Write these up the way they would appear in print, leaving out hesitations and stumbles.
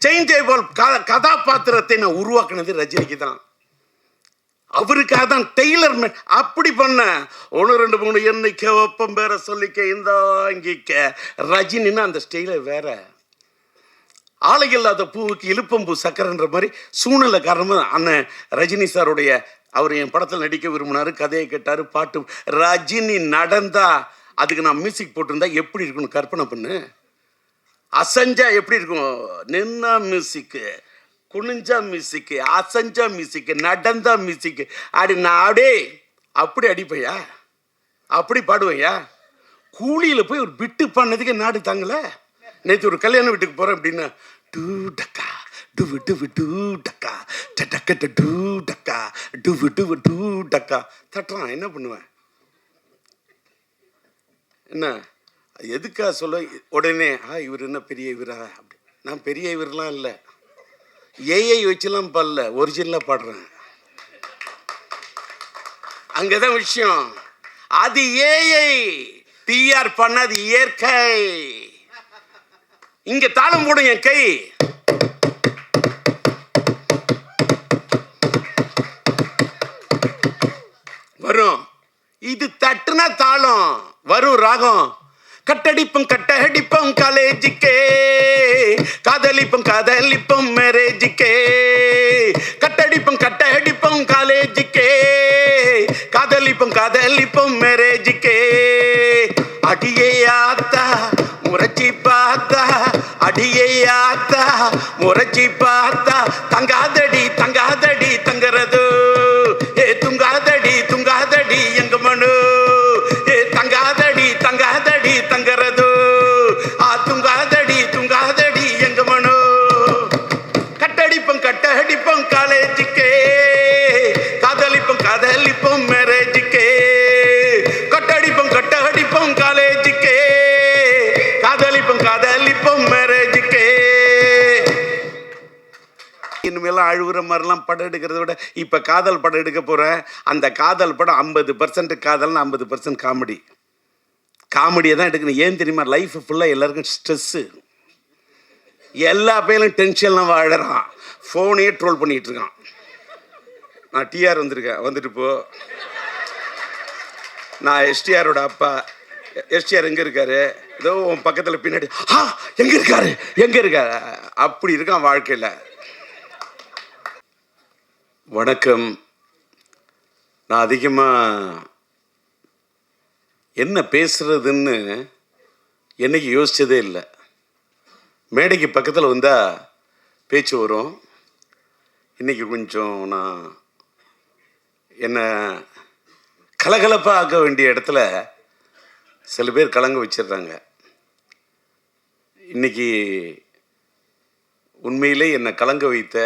Chain table கதாபாத்திரத்தை நான் உருவாக்குனது ரஜினிக்கு தான். அவருக்காக தான் டெய்லர் மேட் அப்படி பண்ண. 1 2 3 எண்ணிக்க ஒப்பம் பேர சொல்லிக்க இந்த இங்கிக்க. ரஜினின்னா அந்த ஸ்டைல வேற. ஆலை இல்லாத பூவுக்கு இழுப்பம்பூ சக்கரன்ற மாதிரி சூழ்நிலை காரணமாக அண்ணன் ரஜினி சாருடைய அவர் என் படத்தில் நடிக்க விரும்பினாரு, கதையை கேட்டார், பாட்டு. ரஜினி நடந்தா அதுக்கு நான் மியூசிக் போட்டிருந்தா எப்படி இருக்கணும் கற்பனை பண்ணு. அசஞ்சா எப்படி இருக்கும், நின்னா மியூசிக்கு, குனிஞ்சா மியூசிக்கு, அசஞ்சா மியூசிக்கு, நடந்தா மியூசிக்கு. அடி நாடே அப்படி அடிப்பையா, அப்படி பாடுவையா. கூலியில் போய் ஒரு பிட்டு பண்ணதுக்கு நாடு தாங்கலை. நேற்று ஒரு கல்யாண வீட்டுக்கு போகிறேன் அப்படின்னா டூ டக்கா டுவு டுவு டூ டக்கா டக்க டூ டக்கா டுவு டுவு டூ டக்கா தட்டுறான். என்ன பண்ணுவேன், என்ன எதுக்கா சொல்ல உடனே இவர் என்ன பெரிய இவரா அப்படி. நான் பெரிய இவரெலாம் இல்லை, ஏஐ வச்சுலாம் பாடல, ஒரிஜினலாக பாடுறேன். அங்கதான் விஷயம். அது ஏஐ, டிஆர் பண்ணது இயற்கை. இங்க தாளம் போடும் என் கை. வரும், இது தட்டுனா தாளம் வரும், ராகம். கட்டடிப்பம் கட்டடிப்பம் காலேஜுக்கே, காதலிப்பம் காதலிப்பம் மேரேஜுக்கே. கட்டடிப்பம் கட்டடிப்பம் காலேஜுக்கே, காதலிப்பம் காதலிப்பம் மேரேஜுக்கே. அடியே ஆத்தா முறைச்சி பார்த்தா, அடியே ஆத்தா முறைச்சி பார்த்தா, தங்காதடி தங்காதடி தங்குறது, ஏ துங்காதடி துங்காதடி எங்க மனு, ஏ தங்காதடி தங்காதடி தங்குறது, துங்காதடி துங்காதடி எங்க மனு. கட்டடிப்பம் கட்டடிப்பம் காலேஜுக்கே, காதலிப்பம் காதலிப்பம் மேரேஜுக்கே. கட்டடிப்பம் கட்டடிப்பம் காலேஜுக்கே, காதலிப்பம் காதலிப்பம் மேரேஜுக்கே. இனிமேலாம் அழுகுற மாதிரிலாம் படம் எடுக்கிறத விட இப்போ காதல் படம் எடுக்க போகிறேன். அந்த காதல் படம் 50% காதல்னு 50% காமெடி. காமெடியை தான் எடுக்கணும். ஏன் தெரியுமா, லைஃப் ஃபுல்லாக எல்லாருக்கும் ஸ்ட்ரெஸ்ஸு. எல்லா பேரும் டென்ஷன்லாம் வாழறான், ஃபோனையே ட்ரோல் பண்ணிகிட்டு இருக்கான். நான் டிஆர் வந்திருக்கேன், வந்துட்டு போ. நான் எஸ்டிஆரோட அப்பா. எஸ்டிஆர் எங்கே இருக்காரு, ஏதோ உன் பக்கத்தில் பின்னாடி எங்கே இருக்காரு எங்கே இருக்காரு, அப்படி இருக்கான் வாழ்க்கையில். வணக்கம். நான் அதிகமாக என்ன பேசுறதுன்னு என்னைக்கு யோசிச்சதே இல்லை. மேடைக்கு பக்கத்தில் வந்தால் பேச்சு வரும். இன்றைக்கி கொஞ்சம் நான் என்னை கலகலப்பாக ஆக்க வேண்டிய இடத்துல சில பேர் கலங்க வச்சிடுறாங்க. இன்றைக்கி உண்மையிலே என்னை கலங்க வைத்த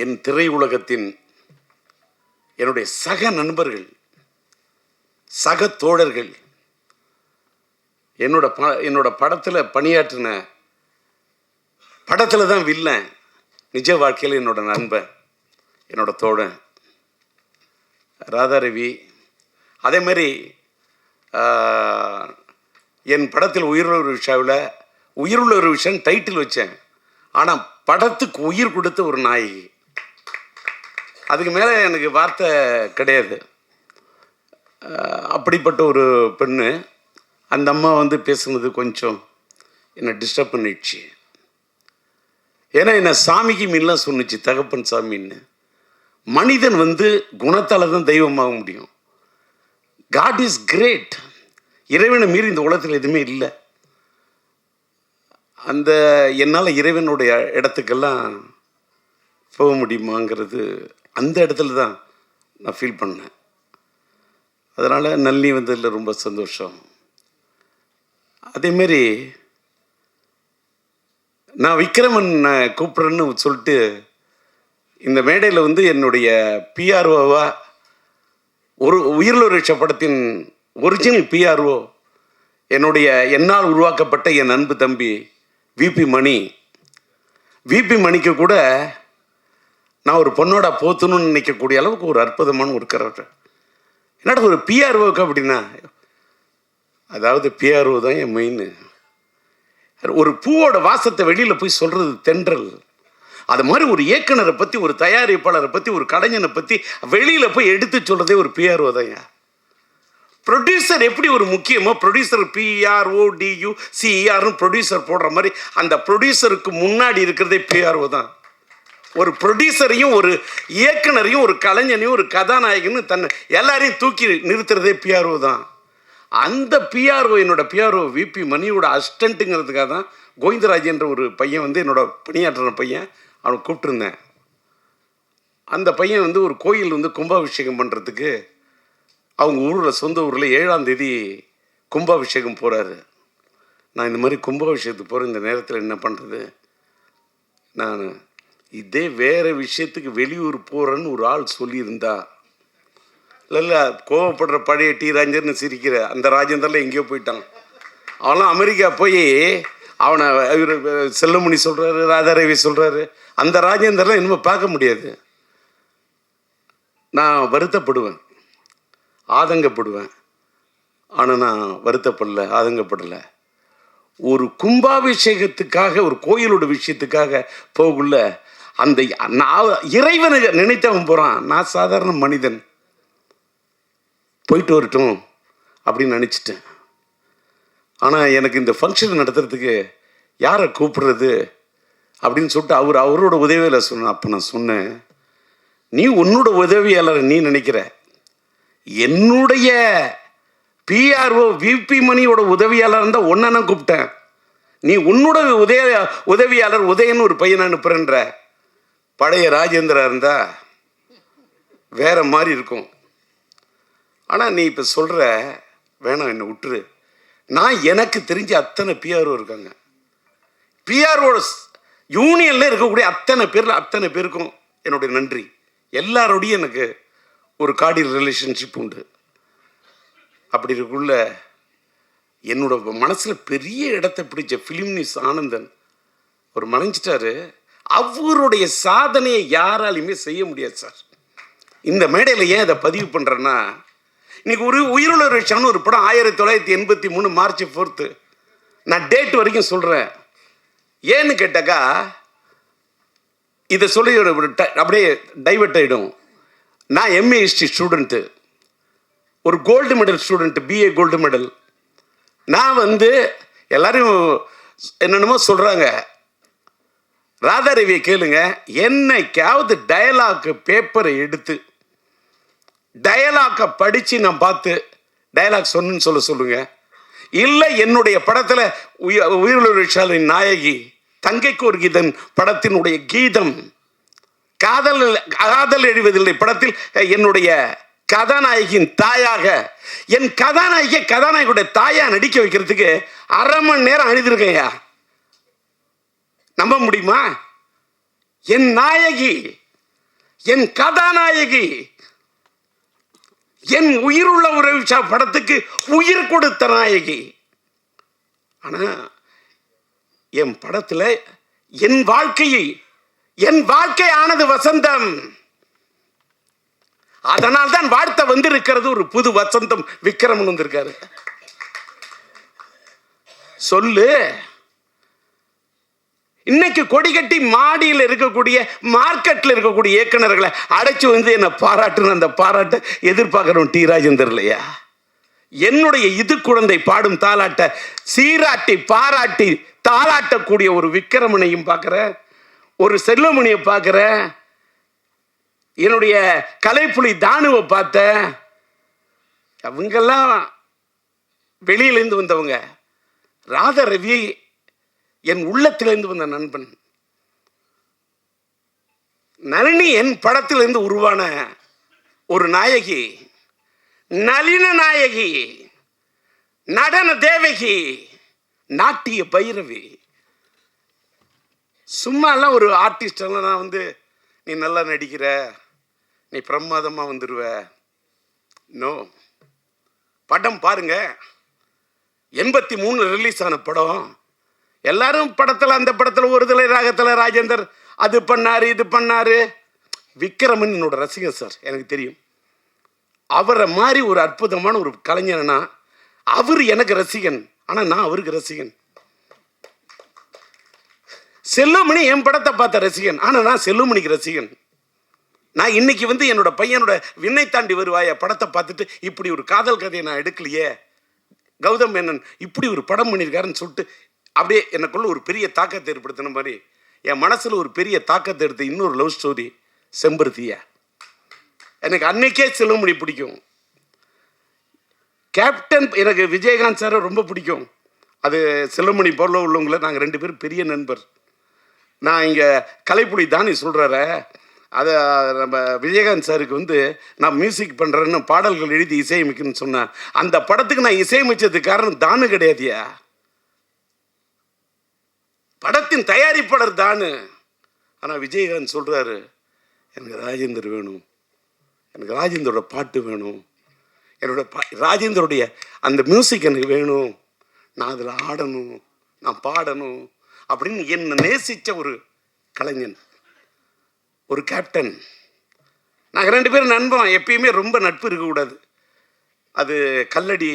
என் திரையுலகத்தின் என்னுடைய சக நண்பர்கள், சக தோழர்கள், என்னோட படத்தில் பணியாற்றின, படத்தில் தான் வில்லன், நிஜ வாழ்க்கையில் என்னோட நண்பன், என்னோட தோழன் ராதாரவி. அதே மாதிரி என் படத்தில் உயிருள்ள ஒரு விஷாவில் உயிருள்ள ஒரு விஷயம் டைட்டில் வச்சேன். ஆனால் படத்துக்கு உயிர் கொடுத்த ஒரு நாயகி. அதுக்கு மேலே எனக்கு வார்த்தை கிடையாது. அப்படிப்பட்ட ஒரு பெண்ணு. அந்த அம்மா வந்து பேசுனது கொஞ்சம் என்னை டிஸ்டர்ப் பண்ணிடுச்சு. ஏன்னா என்னை சாமிக்கு மீன்லாம் சொன்னிச்சு, தகப்பன் சாமின்னு. மனிதன் வந்து குணத்தால் தான் தெய்வமாக முடியும். God is great. இறைவனை மீறி இந்த உலகத்தில் எதுவுமே இல்லை. அந்த என்னால் இறைவனுடைய இடத்துக்கெல்லாம் போக முடியுமாங்கிறது அந்த இடத்துல தான் நான் ஃபீல் பண்ணேன். அதனால் நல்லி வந்ததில் ரொம்ப சந்தோஷம். அதேமாரி நான் விக்ரமன் கூப்பிட்றேன்னு சொல்லிட்டு இந்த மேடையில் வந்து என்னுடைய பிஆர்ஓவா ஒரு உயிருள்ள ரிஷ படத்தின் ஒரிஜினல் பிஆர்ஓ என்னுடைய என்னால் உருவாக்கப்பட்ட என் அன்பு தம்பி விபி மணி. விபி மணிக்கு கூட நான் ஒரு பொண்ணோட போத்தணும்னு நினைக்கக்கூடிய அளவுக்கு ஒரு அற்புதமான ஒரு கேரக்டர். என்னடா ஒரு பிஆர்ஓக்கு அப்படின்னா, அதாவது பிஆர்ஓ தான் என் மெயின். ஒரு பூவோட வாசத்தை வெளியில போய் சொல்றது தென்றல். அது மாதிரி ஒரு இயக்குனரை பத்தி, ஒரு தயாரிப்பாளரை பத்தி, ஒரு கலைஞனை பத்தி வெளியில போய் எடுத்து சொல்றதே ஒரு பிஆர்ஓ தாங்க. ப்ரொடியூசர் எப்படி ஒரு முக்கியமோ, ப்ரொடியூசர் PRODUCER ப்ரொடியூசர் போடுற மாதிரி அந்த ப்ரொடியூசருக்கு முன்னாடி இருக்கிறதே பிஆர்ஓ தான். ஒரு ப்ரொடியூசரையும் ஒரு இயக்குனரையும் ஒரு கலைஞனையும் ஒரு கதாநாயகனும் தன்னை எல்லாரையும் தூக்கி நிறுத்துறதே பிஆர்ஓ தான். அந்த பிஆர்ஓ என்னோட பிஆர்ஓ விபி மணியோட அசிஸ்டண்ட்டுங்கிறதுக்காக தான் கோவிந்தராஜ் என்ற ஒரு பையன் வந்து என்னோட பணியாற்றுற பையன், அவனை கூப்பிட்டுருந்தேன். அந்த பையன் வந்து ஒரு கோயில் வந்து கும்பாபிஷேகம் பண்ணுறதுக்கு அவங்க ஊரில், சொந்த ஊரில் 7ஆம் தேதி கும்பாபிஷேகம் போகிறாரு. நான் இந்த மாதிரி கும்பாபிஷேகத்துக்கு போகிற இந்த நேரத்தில் என்ன பண்ணுறது, நான் இதே வேறு விஷயத்துக்கு வெளியூர் போகிறேன்னு ஒரு ஆள் சொல்லியிருந்தா, இல்லை கோவப்படுற பழைய டி ராஜேந்திரன்னு சிரிக்கிற அந்த ராஜேந்திரலாம் எங்கேயோ போயிட்டான். அவன்லாம் அமெரிக்கா போய் அவனை இவர் செல்லமணி சொல்கிறாரு, ராதாரவி சொல்கிறாரு. அந்த ராஜேந்திரலாம் இனிமேல் பார்க்க முடியாது. நான் வருத்தப்படுவேன், ஆதங்கப்படுவேன். ஆனால் நான் வருத்தப்படலை, ஆதங்கப்படலை. ஒரு கும்பாபிஷேகத்துக்காக, ஒரு கோயிலோட விஷயத்துக்காக போகுள்ள அந்த நான் இறைவனை நினைத்தவன் போகிறான். நான் சாதாரண மனிதன், போயிட்டு வரட்டும் அப்படின்னு நினச்சிட்டேன். ஆனால் எனக்கு இந்த ஃபங்க்ஷன் நடத்துறதுக்கு யாரை கூப்பிடுறது அப்படின்னு சொல்லிட்டு அவரோட உதவியில் சொன்னேன். அப்போ நான் சொன்னேன், நீ உன்னோட உதவியாளர் நீ நினைக்கிற, என்னுடைய பிஆர்ஓ விபி மணியோட உதவியாளர் இருந்தால் ஒன்றை நான் கூப்பிட்டேன். நீ உன்னோட உதவியாளர் உதயன்னு ஒரு பையனை அனுப்புறன்ற. பழைய ராஜேந்திரா இருந்தா வேற மாதிரி இருக்கும். ஆனால் நீ இப்போ சொல்கிற, வேணாம் என்னை விட்டுரு. நான் எனக்கு தெரிஞ்ச அத்தனை பிஆர்ஓ இருக்காங்க. பிஆர்ஓ யூனியனில் இருக்கக்கூடிய அத்தனை பேருக்கும் என்னுடைய நன்றி. எல்லாரோடையும் எனக்கு ஒரு கார்டியல் ரிலேஷன்ஷிப் உண்டு. அப்படி இருக்குள்ள என்னோட மனசில் பெரிய இடத்தை பிடிச்ச ஃபிலிம் நியூஸ் ஆனந்தன் ஒரு மறைஞ்சிட்டாரு. அவருடைய சாதனையை யாராலையுமே செய்ய முடியாது சார். இந்த மேடையில் ஏன் இதை பதிவு பண்ணுறேன்னா, இன்னைக்கு ஒரு உயிருள்ள விஷயம்னு ஒரு படம் 1983 மார்ச் 4 நான் டேட் வரைக்கும் சொல்கிறேன். ஏன்னு கேட்டாக்கா, இதை சொல்லி அப்படியே டைவர்ட் ஆகிடும். நான் எம்ஏ ஹிஸ்ட்ரி ஸ்டூடெண்ட்டு, ஒரு gold medal student, BA gold medal. நான் வந்து எல்லாரும் என்னென்னமோ சொல்கிறாங்க. ராதாரவியை கேளுங்க, என்னைக்காவது டயலாக் பேப்பரை எடுத்து டயலாக்கை படித்து நான் பார்த்து டயலாக் சொன்னு சொல்லுங்க. இல்லை என்னுடைய படத்தில் உயிருள்ள நாயகி தங்கைக்கு ஒரு கீதம் படத்தினுடைய கீதம், காதல் எழுவதில்லை படத்தில் என்னுடைய கதாநாயகியின் தாயாக, என் கதாநாயகியுடைய தாயா நடிக்க வைக்கிறதுக்கு 1/2 மணி நேரம் அழுதுருக்கையா. நம்ப முடியுமா? என் நாயகி, என் கதாநாயகி, என் உயிருள்ள உறவு படத்துக்கு உயிர் கொடுத்த நாயகி. ஆனா என் படத்துல என் வாழ்க்கை ஆனது வசந்தம். அதனால் தான் வாழ்த்த வந்திருக்கிறது ஒரு புது வசந்தம். விக்ரமன் வந்திருக்காரு. சொல்லு, இன்னைக்கு கொடிகட்டி மாடியில் இருக்கக்கூடிய, மார்க்கெட்டில் இருக்கக்கூடிய இயக்குனர்களை அடைச்சி வந்து என்னை பாராட்டுன்னு அந்த பாராட்டை எதிர்பார்க்கிறோம் டி ராஜேந்தர் இல்லையா? என்னுடைய இது குழந்தை பாடும் தாலாட்ட சீராட்டி பாராட்டி தாலாட்டக்கூடிய ஒரு விக்ரமனையும் பார்க்குறேன், ஒரு செல்வமணியை பார்க்குறேன், என்னுடைய கலைப்புலி தானுவை பார்த்தேன். அவங்கெல்லாம் வெளியிலேருந்து வந்தவங்க. ராதாரவி என் உள்ளத்திலிருந்து வந்த நண்பன். நளினி என் படத்திலிருந்து உருவான ஒரு நாயகி, நளின நாயகி, நடன தேவகி, நாட்டிய பைரவி. சும்மா எல்லாம் ஒரு ஆர்டிஸ்ட் எல்லாம் நான் வந்து நீ நல்லா நடிக்கிற, நீ பிரமாதமா வந்துடுவ. நோ, படம் பாருங்க. 83 ரிலீஸ் ஆன படம். எல்லாரும் படத்தில், அந்த படத்தில் ஒரு தலை ராகத்தில் ராஜேந்தர் அது பண்ணாரு இது பண்ணாரு. விக்ரமன் என்னோட ரசிகர் சார், எனக்கு தெரியும். அவரை மாதிரி ஒரு அற்புதமான ஒரு கலைஞர்னா அவர் எனக்கு ரசிகன், ஆனால் நான் அவருக்கு ரசிகன். செல்லுமணி என் படத்தை பார்த்த ரசிகன், ஆனால் நான் செல்லுமணிக்கு ரசிகன். நான் இன்னைக்கு வந்து என்னோட பையனோட விண்ணை தாண்டி வருவாய படத்தை பார்த்துட்டு இப்படி ஒரு காதல் கதையை நான் எடுக்கலையே, கௌதம் மேனன் இப்படி ஒரு படம் பண்ணியிருக்காருன்னு சொல்லிட்டு அப்படியே எனக்குள்ள ஒரு பெரிய தாக்கத்தை ஏற்படுத்தின மாதிரி என் மனசில் ஒரு பெரிய தாக்கத்தை எடுத்த இன்னொரு லவ் ஸ்டோரி செம்பருத்தியா. எனக்கு அன்னைக்கே செல்லுமணி பிடிக்கும். கேப்டன் எனக்கு விஜயகாந்த் சாரை ரொம்ப பிடிக்கும். அது செல்லுமணி போல உள்ளவங்கள நாங்கள் 2 பேரும் பெரிய நண்பர். நான் இங்கே கலைப்புலி தானி சொல்கிறார, அதை நம்ம விஜயகாந்த் சாருக்கு வந்து நான் மியூசிக் பண்ணுறேன்னு பாடல்கள் எழுதி இசையமைக்குன்னு சொன்னேன். அந்த படத்துக்கு நான் இசையமைச்சதுக்கு காரணம் தானு கிடையாதியா, படத்தின் தயாரிப்பாளர் தானு. ஆனால் விஜயகாந்த் சொல்கிறாரு, எனக்கு ராஜேந்தர் வேணும், எனக்கு ராஜேந்தரோட பாட்டு வேணும், என்னோட ராஜேந்தருடைய அந்த மியூசிக் எனக்கு வேணும், நான் அதில் ஆடணும், நான் பாடணும் அப்படின்னு என்னை நேசித்த ஒரு கலைஞன், ஒரு கேப்டன். நாங்கள் 2 பேரும் நண்பன். எப்பயுமே ரொம்ப நட்பு இருக்கக்கூடாது. அது கண்ணடி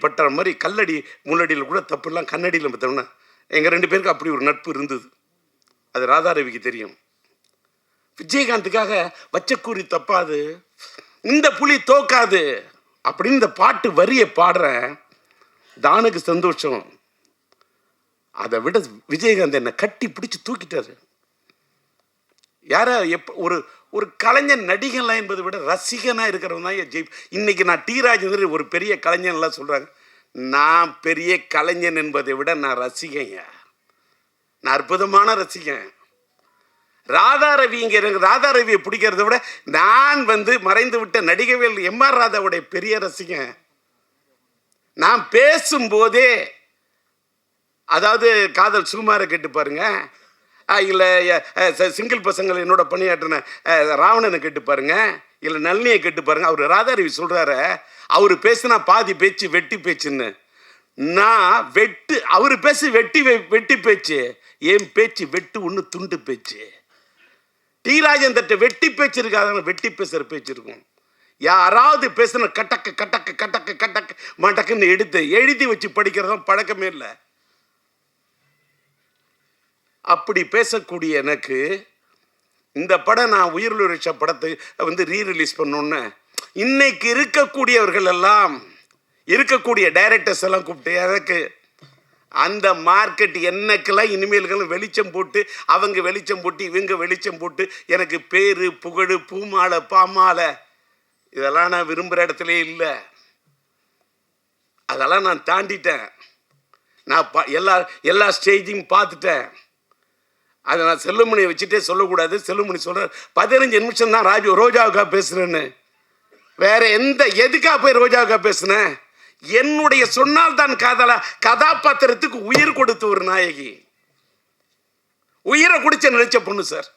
பட்டுற மாதிரி கல்லடி முள்ளடியில் கூட தப்பு இல்லாம், கண்ணடியில் பார்த்தோம்னா எங்கள் 2 பேருக்கு அப்படி ஒரு நட்பு இருந்தது. அது ராதாரவிக்கு தெரியும். விஜயகாந்துக்காக வச்சக்கூறி தப்பாது, இந்த புலி தோக்காது அப்படின்னு இந்த பாட்டு வரியை பாடுறேன். தானுக்கு சந்தோஷம். அதை விட விஜயகாந்த் என்னை கட்டி பிடிச்சி தூக்கிட்டாரு. யார ஒரு ஒரு கலைஞன் நடிகன்லாம் என்பதை விட ரசிகனாக இருக்கிறவன் தான் ஜெய். இன்னைக்கு நான் டி ராஜேந்தர் ஒரு பெரிய கலைஞன்லாம் சொல்கிறாங்க. நான் பெரிய கலைஞன் என்பதை விட நான் ரசிகன், நான் அற்புதமான ரசிகன். ராதாரவி இங்கே எனக்கு ராதாரவியை பிடிக்கிறத விட நான் வந்து மறைந்து விட்ட நடிகவேல் எம்ஆர் ராதாவுடைய பெரிய ரசிகன். நான் பேசும்போதே, அதாவது காதல் சுகுமாரை கேட்டு பாருங்க, இல்லை சிங்கிள் பசங்கள் என்னோட பணியாற்றின ராவணனை கேட்டு பாருங்க, இல்லை நளினியை கேட்டு பாருங்க. அவர் ராதாரவி சொல்றாரு, அவர் பேசுனா பாதி பேச்சு வெட்டி பேச்சுன்னு. நான் அவர் பேசு வெட்டி பேச்சு, என் பேச்சு வெட்டு ஒன்று துண்டு பேச்சு. டி ராஜேந்தர்ட்ட வெட்டி பேச்சு இருக்காது, வெட்டி பேசுற பேச்சு இருக்கும். யாராவது பேசுன கட்டக்கு கட்டக்கு கட்டக்கு கட்டக்கு மடக்குன்னு எடுத்து எழுதி வச்சு படிக்கிறதும் பழக்கமே இல்லை. அப்படி பேசக்கூடிய எனக்கு இந்த படம், நான் உயிரிழச்ச படத்தை வந்து ரீரிலீஸ் பண்ணோன்னு இன்னைக்கு இருக்கக்கூடியவர்கள் எல்லாம், இருக்கக்கூடிய டைரக்டர்ஸ் எல்லாம் கூப்பிட்டு எனக்கு அந்த மார்க்கெட் என்னக்கெல்லாம் இனிமேல்களும் வெளிச்சம் போட்டு, அவங்க வெளிச்சம் போட்டு இவங்க வெளிச்சம் போட்டு எனக்கு பேரு புகழ் பூமாலை பாமாலை இதெல்லாம் நான் விரும்புகிற இடத்துலே இல்லை. அதெல்லாம் நான் தாண்டிட்டேன். நான் எல்லா ஸ்டேஜையும் பார்த்துட்டேன். அதை நான் செல்லுமணியை வச்சுட்டே சொல்லக்கூடாது. செல்லுமணி சொல்கிற 15 நிமிஷம் தான் ரோஜாவுக்காக பேசுகிறேன்னு. வேற எதுக்காக போய் ரோஜாவுக்காக பேசுனேன்? என்னுடைய சொன்னால் தான் கதாபாத்திரத்துக்கு உயிர் கொடுத்த ஒரு நாயகி, உயிரை குடிச்ச நினைச்ச பொண்ணு சார்.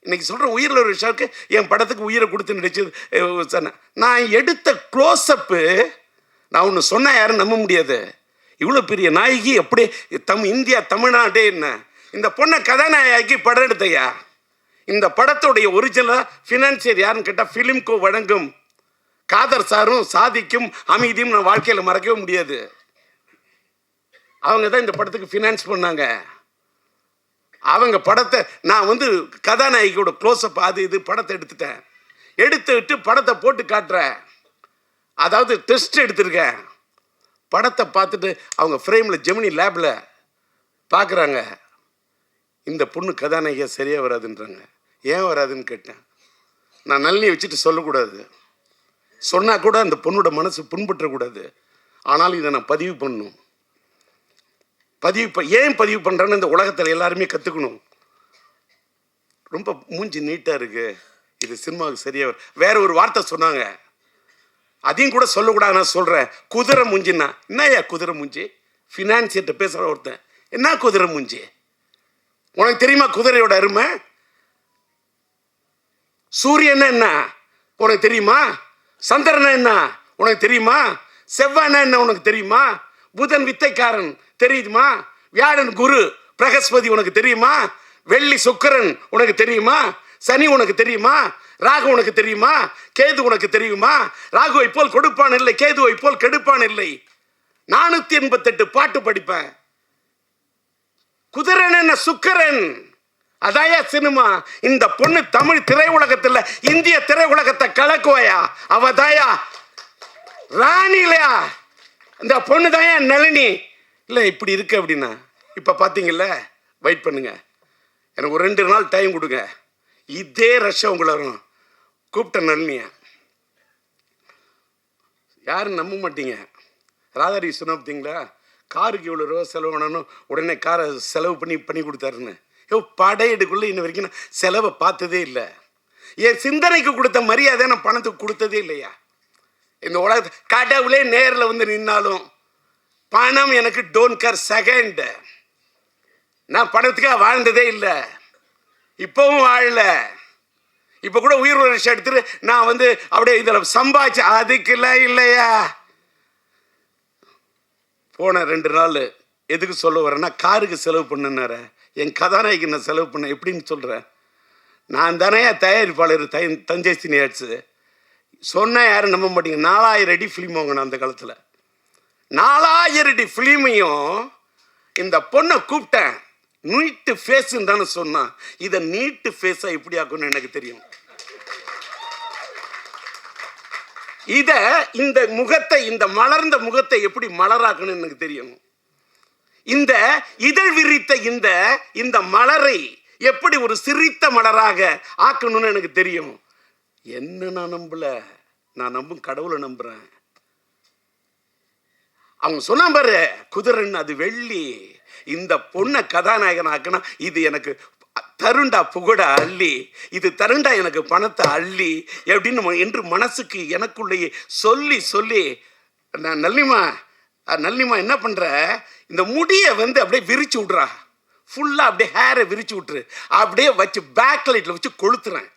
இன்னைக்கு சொல்ற உயிரில் ஒரு விஷயத்துக்கு என் படத்துக்கு உயிரை கொடுத்து நடிச்சது. நான் எடுத்த க்ளோஸ்அப்பு, நான் ஒன்று சொன்னா யாரும் நம்ப முடியாது. இவ்வளோ பெரிய நாயகி அப்படியே இந்தியா தமிழ்நாட்டே என்ன இந்த பொண்ணை கதாநாயகி படம் எடுத்தையா. இந்த படத்துடைய ஒரிஜினலாக ஃபினான்சியர் யாருன்னு கேட்டால் ஃபிலிம்கோ வழங்கும் காதர் சாரும் சாதிக்கும் அமீதியும் நான் வாழ்க்கையில் மறக்கவே முடியாது. அவங்க தான் இந்த படத்துக்கு ஃபினான்ஸ் பண்ணாங்க. அவங்க படத்தை நான் வந்து கதாநாயகியோட க்ளோஸ்அப் அது இது படத்தை எடுத்துட்டு படத்தை போட்டு காட்டுறேன். அதாவது டெஸ்ட் எடுத்திருக்கேன். படத்தை பார்த்துட்டு அவங்க ஃப்ரேமில் ஜெமினி லேபில் பார்க்குறாங்க, இந்த பொண்ணு கதாநாயகியாக சரியாக வராதுன்றாங்க. ஏன் வராதுன்னு கேட்டேன். நான் நளினியை வச்சுட்டு சொல்லக்கூடாது, சொன்னால் கூட அந்த பொண்ணோட மனசு புண்பற்றக்கூடாது. ஆனாலும் இதை நான் பதிவு பண்ணணும். ஏன் பதிவு பண்ணுறேன்னு இந்த உலகத்தில் எல்லாருமே கற்றுக்கணும். ரொம்ப மூஞ்சி நீட்டாக இருக்கு, இது சினிமாவுக்கு சரியாக. வேற ஒரு வார்த்தை சொன்னாங்க, அதையும் கூட சொல்லக்கூடாது. நான் சொல்கிறேன், குதிரை மூஞ்சின்னா என்னையா குதிரை மூஞ்சி? ஃபினான்சியர்கிட்ட பேசுகிற ஒருத்தன், என்ன குதிரை மூஞ்சி? உனக்கு தெரியுமா குதிரையோட அருமை? சூரியன் என்ன உனக்கு தெரியுமா? சந்திரன் என்ன உனக்கு தெரியுமா? செவ்வாய் என்ன உனக்கு தெரியுமா? புதன் வித்தைக்காரன் தெரியுமா? வியாழன் குரு பிரகஸ்பதி உனக்கு தெரியுமா? வெள்ளி சுக்கிரன் உனக்கு தெரியுமா? சனி உனக்கு தெரியுமா? ராகு உனக்கு தெரியுமா? கேது உனக்கு தெரியுமா? ராகுவை போல் கொடுப்பான் இல்லை, கேதுவை போல் கெடுப்பான் இல்லை. 488 பாட்டு படிப்பேன். குதிரன் என்ன சுக்கரன், அதாயா சினிமா. இந்த பொண்ணு தமிழ் திரையுலகத்துல இந்திய திரையுலகத்தை கலக்குவாயா, அவதாயா ராணி இல்லையா, இந்த பொண்ணு தாயா நளினி. இல்லை இப்படி இருக்கு அப்படின்னா இப்போ பார்த்தீங்கல்ல, வெயிட் பண்ணுங்க, எனக்கு ஒரு 2 நாள் டைம் கொடுங்க, இதே ரஷ்யா உங்களை வரும். கூப்பிட்ட நளினியா யாரும் நம்ப மாட்டீங்க. ராதாரி சொன்ன பார்த்தீங்களா, காருக்கு இவ்வளோ ரூபா செலவு பண்ணணும், உடனே காரை செலவு பண்ணி கொடுத்தாருன்னு. படையெடுக்குள்ள இன்ன வரைக்கும் நான் செலவை பார்த்ததே இல்லை. என் சிந்தனைக்கு கொடுத்த மரியாதை நான் பணத்துக்கு கொடுத்ததே இல்லையா. இந்த உலகத்தை கடவுளே நேரில் வந்து நின்னாலும் பணம் எனக்கு டோன்ட் கேர் செகண்ட். நான் பணத்துக்காக வாழ்ந்ததே இல்லை, இப்பவும் வாழல. இப்போ கூட உயிர் வருஷம் எடுத்துட்டு நான் வந்து அப்படியே இதில் சம்பாதிச்சு அதுக்கெல்லாம் இல்லையா. போன 2 நாள் எதுக்கு சொல்ல வரேன்னா, காருக்கு செலவு பண்ணுனார என் கதாநாயகி நான் செலவு பண்ண எப்படின்னு சொல்கிறேன். நான் தானே தயாரிப்பாளர் தஞ்சை சினியாட்ஸு சொன்ன யாரும் நம்ப மாட்டீங்க. 4000 அடி ஃபிலிம் வாங்கினேன் அந்த காலத்தில். 4000 அடி ஃபிலிமையும் இந்த பொண்ணை கூப்பிட்டேன். நீட்டு ஃபேஸுன்னு தானே சொன்னான். இதை நீட்டு ஃபேஸாக எப்படி ஆக்கணும்னு எனக்கு தெரியும். இந்த முகத்தை, இந்த மலர்ந்த முகத்தை எப்படி மலராக்கணும்னு எனக்கு தெரியும். இந்த இதழ் விரித்த இந்த மலரை எப்படி ஒரு சிரித்த மலராக ஆக்கணும்னு எனக்கு தெரியும். என்ன நான் நம்பல, நான் நம்பும் கடவுளை நம்புறேன். அவங்க சொன்னா பாரு, குதிரன் அது வெள்ளி. இந்த பொண்ணை கதாநாயகன் ஆக்குனா இது எனக்கு தருண்டா புகழ அள்ளி, இது தருண்டா எனக்கு பணத்தை அள்ளி எப்படின்னு என்று மனசுக்கு எனக்குள்ளேயே சொல்லி சொல்லி நான் நல்லிமா என்ன பண்ற, இந்த முடியை வந்து அப்படியே விரிச்சு விட்றா, ஃபுல்லா அப்படியே ஹேரை விரிச்சு விட்டுரு, அப்படியே வச்சு பேக் லைட்ல வச்சு கொளுத்துறேன்.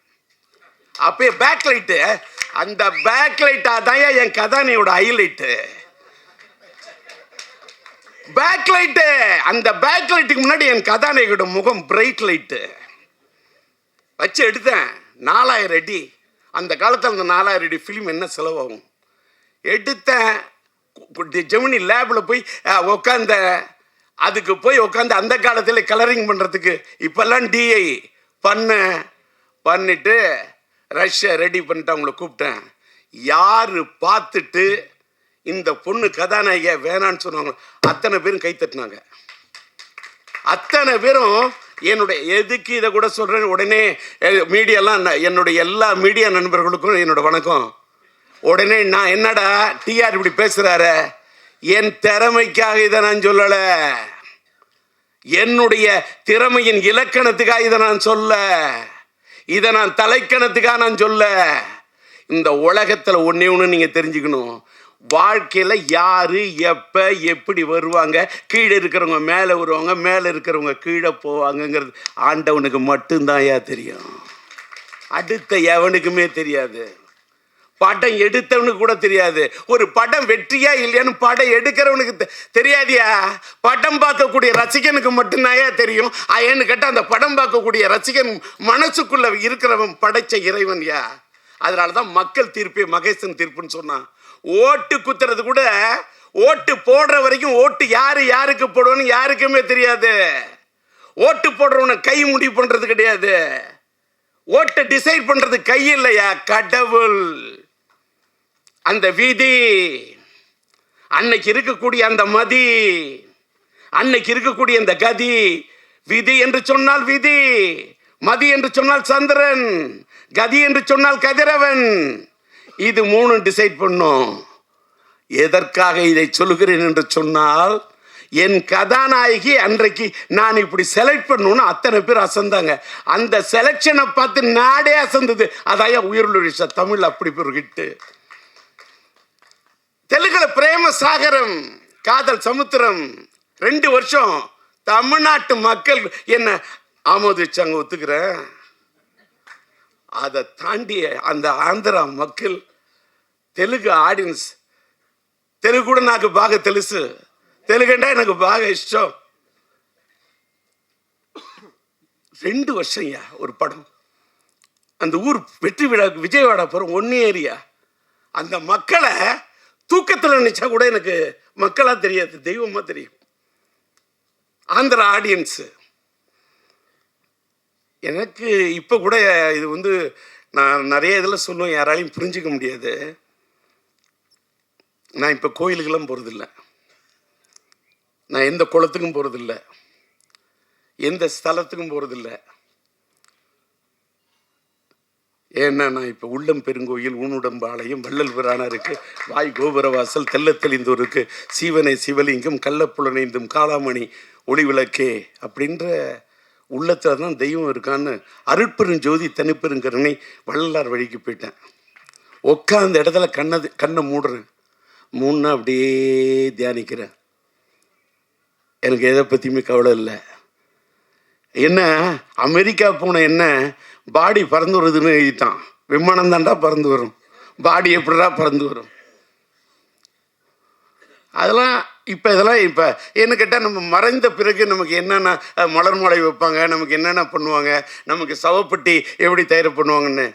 அப்பயே பேக் லைட்டு, அந்த பேக் லைட் அதான் என் கதானையோட ஹைலைட்டு. பேக் லைட்டு, அந்த பேக் லைட்டுக்கு முன்னாடி என் கதாநாயகோட முகம் பிரைட் லைட்டு வச்சு எடுத்தேன். 4000 அடி. அந்த காலத்தில் அந்த 4000 அடி ஃபிலிம் என்ன செலவாகும் எடுத்தேன். ஜெமினி லேபில் போய் உட்காந்த, அதுக்கு போய் உட்காந்து அந்த காலத்தில் கலரிங் பண்ணுறதுக்கு இப்பெல்லாம் டிஐ பண்ணிட்டு ரஷ்யா ரெடி பண்ணிட்டு அவங்கள கூப்பிட்டேன். யார் பார்த்துட்டு இந்த பொண்ணு கதாநாயகியா வேணான்னு சொன்னாங்க அத்தனை பேரும் கை தட்டினாங்க. அத்தனை பேரும் என்னுடைய எதுக்கு இதை கூட சொல்கிறேன். உடனே மீடியாலாம், என்னுடைய எல்லா மீடியா நண்பர்களுக்கும் என்னோட வணக்கம். உடனே நான் என்னடா டிஆர் இப்படி பேசுகிறாரு, என் திறமைக்காக இதை நான் சொல்லலை, என்னுடைய திறமையின் இலக்கணத்துக்காக இதை நான் சொல்ல, இதை நான் தலைக்கணத்துக்காக நான் சொல்ல. இந்த உலகத்தில் ஒன்று நீங்கள் தெரிஞ்சுக்கணும், வாழ்க்கையில் யார் எப்போ எப்படி வருவாங்க, கீழே இருக்கிறவங்க மேலே வருவாங்க, மேலே இருக்கிறவங்க கீழே போவாங்கங்கிறது ஆண்டவனுக்கு மட்டும்தான் தெரியும். அடுத்த எவனுக்குமே தெரியாது. படம் எடுத்தவனுக்கு கூட தெரியாது. ஒரு படம் வெற்றியா இல்லையான்னு படம் எடுக்கிறவனுக்கு தெரியாதியா. படம் பார்க்கக்கூடிய ரசிகனுக்கு மட்டும்தான் தெரியும். ஏன்னு கேட்டால் அந்த படம் பார்க்கக்கூடிய ரசிகன் மனசுக்குள்ள இருக்கிறவன் படைச்ச இறைவன் யா. அதனால தான் மக்கள் தீர்ப்பே மகேசன் தீர்ப்புன்னு சொன்னான். ஓட்டு குத்துறது கூட, ஓட்டு போடுற வரைக்கும் ஓட்டு யாருக்கு போடுவோன்னு யாருக்குமே தெரியாது. ஓட்டு போடுறவனை கை முடிவு பண்றது கிடையாது. ஓட்டை டிசைட் பண்றது கை இல்லையா, கடவுள். அந்த விதி, அன்னைக்கு இருக்கக்கூடிய அந்த மதி, அன்னைக்கு இருக்கக்கூடிய அந்த கதி. விதி என்று சொன்னால் விதி, மதி என்று சொன்னால் சந்திரன், கதி என்று சொன்னால் கதிரவன். இது 3 டிசைட் பண்ணும். எதற்காக இதை சொல்கிறேன் என்று சொன்னால், என் கதாநாயகி அன்றைக்கு நான் இப்படி செலக்ட் பண்ணணும்னு அத்தனை பேர் அசந்தாங்க. அந்த செலக்ஷனை பார்த்து நாடே அசந்தது. அதான் உயிருள்ள தமிழ் அப்படி ஒரு ஹிட்டு. தெலுங்குல பிரேம சாகரம், காதல் சமுத்திரம் 2 வருஷம் தமிழ்நாட்டு மக்கள் என்ன ஆமோதிச்சாங்க, ஒத்துக்கிறேன். அதை தாண்டி அந்த ஆந்திரா மக்கள், தெலுங்கு ஆடியன்ஸ், தெலுங்கு கூட నాకు బాగా తెలుసు, తెలుగంటే எனக்கு బాగా ఇష్టం. 2 வருஷம் ஒரு படம். அந்த ஊர் வெற்றி விழா விஜயவாடா போகிறோம், 1 ஏரியா. அந்த மக்களை தூக்கத்தில் நினைச்சா கூட எனக்கு மக்களாக தெரியாது, தெய்வமாக தெரியும். ஆந்திரா ஆடியன்ஸு. எனக்கு இப்போ கூட இது வந்து நான் நிறைய இதில் சொல்லுவேன், யாராலையும் புரிஞ்சிக்க முடியாது. நான் இப்போ கோயிலுக்கெல்லாம் போகிறதில்ல, நான் எந்த குளத்துக்கும் போகிறதில்ல, எந்த ஸ்தலத்துக்கும் போகிறதில்ல. ஏன்னா நான் இப்போ உள்ளம் பெருங்கோயில், ஊனுடம்பாளையம், வள்ளல் பிரானாருக்கு, வாய் கோபுரவாசல், தெள்ளத்தெளிந்தோருக்கு, சீவனை சிவலிங்கம், கள்ளப்புலனைந்தும் காளாமணி ஒளி விளக்கே அப்படின்ற உள்ளத்தில் தான் தெய்வம் இருக்கான்னு அருட்பெருஞ்சோதி தனிப்பெருங்கருணை வள்ளலார் வழிக்கு போயிட்டேன். உட்காந்த இடத்துல கண்ணை மூடுறேன், மூணுனா அப்படியே தியானிக்கிறேன். எனக்கு எதை பற்றியுமே கவலை இல்லை. என்ன அமெரிக்கா போன என்ன பாடி பறந்து வருதுன்னு எழுதிட்டான். விமானம் தாண்டா பறந்து வரும், பாடி எப்படிடா பறந்து வரும்? அதெல்லாம் இப்போ இதெல்லாம் இப்போ என்ன கேட்டால், நம்ம மறைந்த பிறகு நமக்கு என்னென்ன மலர் மாலை வைப்பாங்க, நமக்கு என்னென்ன பண்ணுவாங்க, நமக்கு சவப்பட்டி எப்படி தயார் பண்ணுவாங்கன்னு.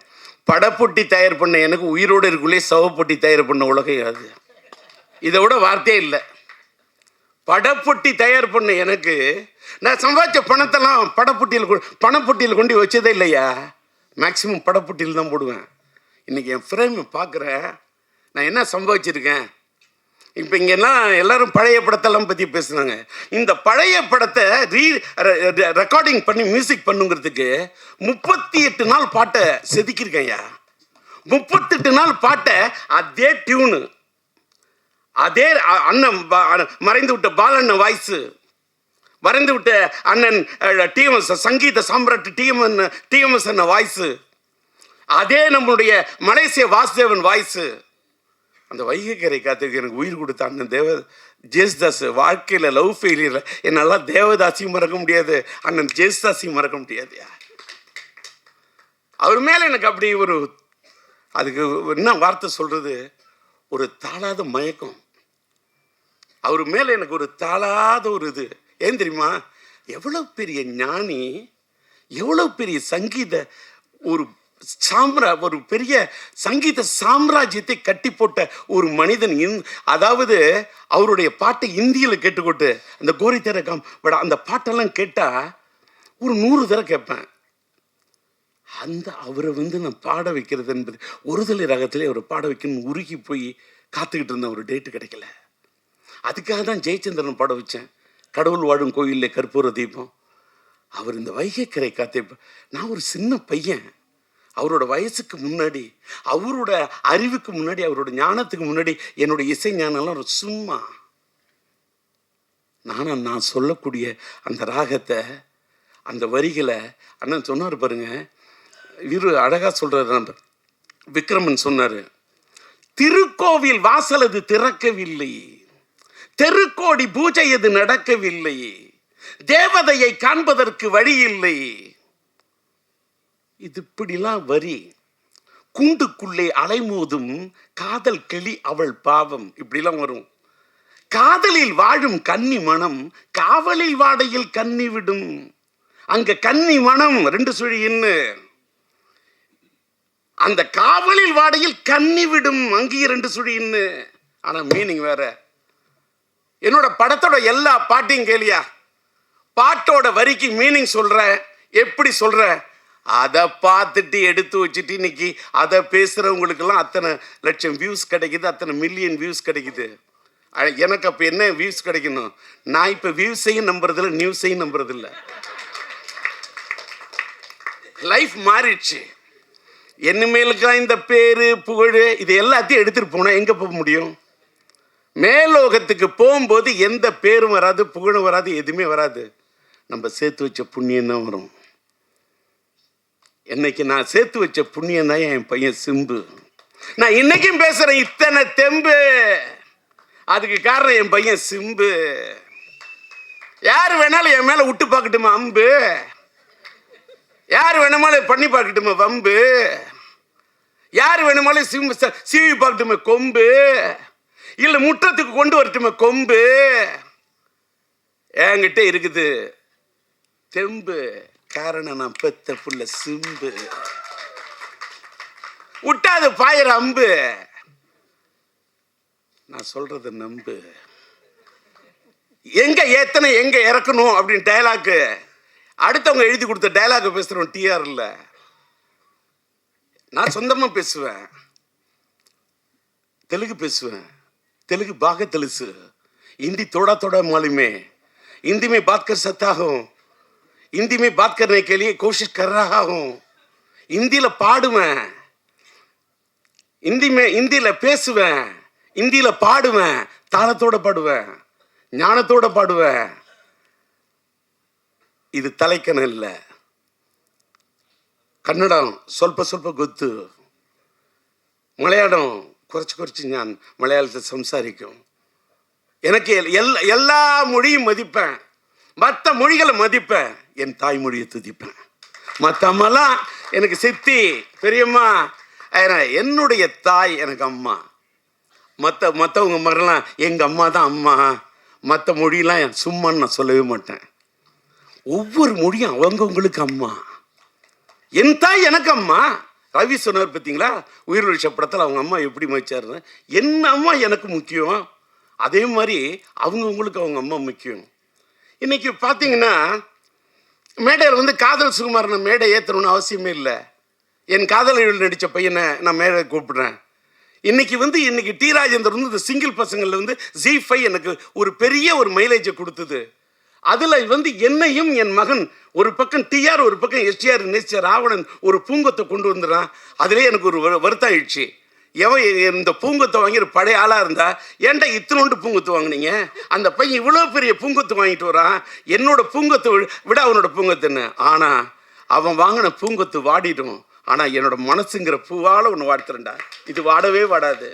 படப்பொட்டி தயார் பண்ண எனக்கு உயிரோடு இருக்குள்ளே சவப்பொட்டி தயார் பண்ண உலகம் அது. இதை விட வார்த்தையே இல்லை. படப்பொட்டி தயார் பண்ண எனக்கு நான் சம்பாதிச்ச பணத்தெல்லாம் பணப்பொட்டியில் கொண்டு வச்சதே இல்லையா. மேக்சிமம் படப்பொட்டியில் தான் போடுவேன். இன்றைக்கி என் ஃப்ரேம் பார்க்குறேன், நான் என்ன சம்பாதிச்சிருக்கேன். இப்போ இங்கெல்லாம் எல்லாரும் பழைய படத்தெல்லாம் பற்றி பேசுனாங்க. இந்த பழைய படத்தை ரெக்கார்டிங் பண்ணி மியூசிக் பண்ணுங்கிறதுக்கு 38 நாள் பாட்டை செதுக்கியிருக்கேன்யா. 38 நாள் பாட்டை அதே டியூனு, அதே அண்ணன் மறைந்து விட்ட பாலண்ணன் வாய்ஸு, மறைந்து விட்ட அண்ணன் டிஎம்எஸ் சங்கீத சாம்ராட் டிஎம்எஸ் அண்ணன் வாய்ஸு, அதே நம்மளுடைய மலேசிய வாசுதேவன் வாய்ஸு. அந்த வைகைக்கரை காத்துக்கு எனக்கு உயிர் கொடுத்த அண்ணன் ஜேசுதாஸ். வாழ்க்கையில் லவ் ஃபெயிலியர் என்னால் தேவதாசியும் மறக்க முடியாது, அண்ணன் ஜேசுதாஸையும் மறக்க முடியாது. அவர் மேலே எனக்கு அப்படி ஒரு, அதுக்கு என்ன வார்த்தை சொல்கிறது, ஒரு தாளாத மயக்கம். அவர் மேலே எனக்கு ஒரு தாளாத ஒரு இது. ஏன் தெரியுமா, எவ்வளோ பெரிய ஞானி, எவ்வளோ பெரிய சங்கீத ஒரு பெரிய சங்கீத சாம்ராஜ்யத்தை கட்டி போட்ட ஒரு மனிதன். அதாவது அவருடைய பாட்டை இந்தியில் கேட்டுக்கொண்டு அந்த கோரி திறக்கம் அந்த பாட்டெல்லாம் கேட்டால் ஒரு 100 தடவை கேட்பேன். அவரை நான் பாட வைக்கிறது என்பது ஒருதலை ராகத்திலே அவரை பாட வைக்கணும்னு உருகி போய் காத்துக்கிட்டு இருந்தேன். ஒரு டேட்டு கிடைக்கல. அதுக்காக தான் ஜெயச்சந்திரன் பாட வச்சேன், கடவுள் வாழும் கோயிலில் கற்பூர தீபம். அவர் இந்த வைகைக்கரை காத்தை, நான் ஒரு சின்ன பையன், அவரோட வயசுக்கு முன்னாடி, அவரோட அறிவுக்கு முன்னாடி, அவரோட ஞானத்துக்கு முன்னாடி என்னோட இசை ஞானம்லாம் ஒரு சும்மா. நான் சொல்லக்கூடிய அந்த ராகத்தை, அந்த வரிகளை அண்ணன் சொன்னார் பாருங்க. இவரு அழகா சொல்றாரு, நம்பர் விக்ரமன் சொன்னாரு, திருக்கோவில் வாசலது திறக்கவில்லை, தெருக்கோடி பூஜை எது நடக்கவில்லை, தேவதையை காண்பதற்கு வழி இல்லை. இது இப்படிலாம் வரி. கூண்டுக்குள்ளே அலைமோதும் காதல் கிளி அவள் பாவம், இப்படிலாம் வரும். காதலில் வாழும் கன்னி மனம் காவலில் வாடையில் கன்னி விடும். அங்க கன்னி மனம் 2 சுழி இன்னு, அந்த காவலில் வாடையில் கன்னி விடும், அங்கேயும் 2 சுழி இன்னு. ஆனா மீனிங் வேற. என்னோட படத்தோட எல்லா பாட்டையும் கேளியா, பாட்டோட வரிக்கு மீனிங் சொல்ற, எப்படி சொல்ற, அதை பார்த்துட்டு எடுத்து வச்சுட்டு இன்னைக்கு அதை பேசுறவங்களுக்கெல்லாம் அத்தனை லட்சம் வியூஸ் கிடைக்குது, அத்தனை மில்லியன் வியூஸ் கிடைக்குது. எனக்கு அப்போ என்ன வியூஸ் கிடைக்கணும்? நான் இப்போ வியூஸையும் நம்புறதில்ல, நியூஸையும் நம்புறதில்ல. லைஃப் மாறிடுச்சு. என்னமேலுக்கெல்லாம் இந்த பேரு புகழ் இது எல்லாத்தையும் எடுத்துட்டு போனா எங்க போக முடியும்? மேலோகத்துக்கு போகும்போது எந்த பேரும் வராது, புகழும் வராது, எதுவுமே வராது. நம்ம சேர்த்து வச்ச புண்ணியம் தான் வரும். இன்னைக்கு நான் சேர்த்து வச்ச புண்ணியம் தான் என் பையன் சிம்பு. நான் இன்னைக்கும் பேசுறேன் இத்தனை தெம்பு, அதுக்கு காரணம் என் பையன் சிம்பு. யாரு வேணாலும் என் மேல விட்டு பார்க்கட்டுமா அம்பு, யாரு வேணுமாலும் பண்ணி பார்க்கட்டுமா வம்பு, யாரு வேணுமாலும் சீவி பார்க்கட்டுமா கொம்பு, இல்ல முற்றத்துக்கு கொண்டு வரட்டுமா கொம்பு. என்கிட்ட இருக்குது தெம்பு, காரணம் நான் பெத்த புள்ள சிம்பு. விட்டாது பாயிர அம்பு. நான் சொல்றத நம்பு. எங்க ஏத்தனை எங்க இறக்கணும் அப்படின்னு டயலாக்கு அடுத்தவங்க எழுதி கொடுத்த டயலாக் பேசுறோம். டிஆர் இல்ல, நான் சொந்தமா பேசுவேன். தெலுங்கு பேசுவேன், तेलुगु बाग तेलुसु, हिंदी थोड़ा थोड़ा मालूम है, हिंदी में बात कर सकता हूँ, हिंदी में बात करने के लिए कोशिश कर रहा हूँ, हिंदी ला पाडुवें, हिंदी ला पेसुवें, हिंदी ला पाडुवें, तालतोड़ पाडुवें, ஞானத்தோட பாடுவேன். இது தலைக்கண இல்ல, கன்னடம் ಸ್ವಲ್ಪ ಸ್ವಲ್ಪ ಗೊತ್ತು, மலையாளம் കുറച്ച് ഞാൻ മലയാളത്തിൽ സംസാരിക്കും. எனக்கு எல்லா மொழியும் மதிப்பேன், மற்ற மொழிகளை மதிப்பேன், என் தாய்மொழியை துதிப்பேன். மற்றமெல்லாம் எனக்கு சித்தி பெரியம்மா, என்னுடைய தாய் எனக்கு அம்மா. மற்றவங்க மாதிரிலாம் எங்கள் அம்மா தான் அம்மா. மற்ற மொழியெலாம் சும்மான்னு நான் சொல்லவே மாட்டேன். ஒவ்வொரு மொழியும் அவங்கவுங்களுக்கு அம்மா. என் தாய் எனக்கு அம்மா. ரவி சொன்னார் பார்த்தீங்களா, உயிர் படத்தில் அவங்க அம்மா எப்படி மதிச்சாருன்னு. என் அம்மா எனக்கு முக்கியம், அதே மாதிரி அவங்கவுங்களுக்கு அவங்க அம்மா முக்கியம். இன்னைக்கு பார்த்தீங்கன்னா மேடையில் காதல் சுகுமாரனை மேடை ஏற்றணும்னு அவசியமே இல்லை. என் காதலில் நடித்த பையனை நான் மேடை கூப்பிடுறேன். இன்னைக்கு டி ராஜேந்தர் இந்த சிங்கிள் பசங்களில் Z5 எனக்கு ஒரு பெரிய ஒரு மைலேஜை கொடுத்தது. அதில் என்னையும் என் மகன் ஒரு பக்கம் டிஆர் ஒரு பக்கம் எஸ்டிஆர் நேசிச்ச ராவணன் ஒரு பூங்கொத்தை கொண்டு வந்துடுறான். அதிலே எனக்கு ஒரு வருத்தம் ஆயிடுச்சு. எவன் இந்த பூங்கொத்தை வாங்கி ஒரு பழைய ஆளாக இருந்தா, ஏன்டா இத்தனோண்டு பூங்கொத்து வாங்கினீங்க, அந்த பையன் இவ்வளோ பெரிய பூங்கொத்து வாங்கிட்டு வரான், என்னோட பூங்கொத்தை விட அவனோட பூங்கொத்துன்னு. ஆனால் அவன் வாங்கின பூங்கொத்து வாடிடும், ஆனால் என்னோட மனசுங்கிற பூவால் ஒன்று வாடுத்துறேன்டா, இது வாடவே வாடாது.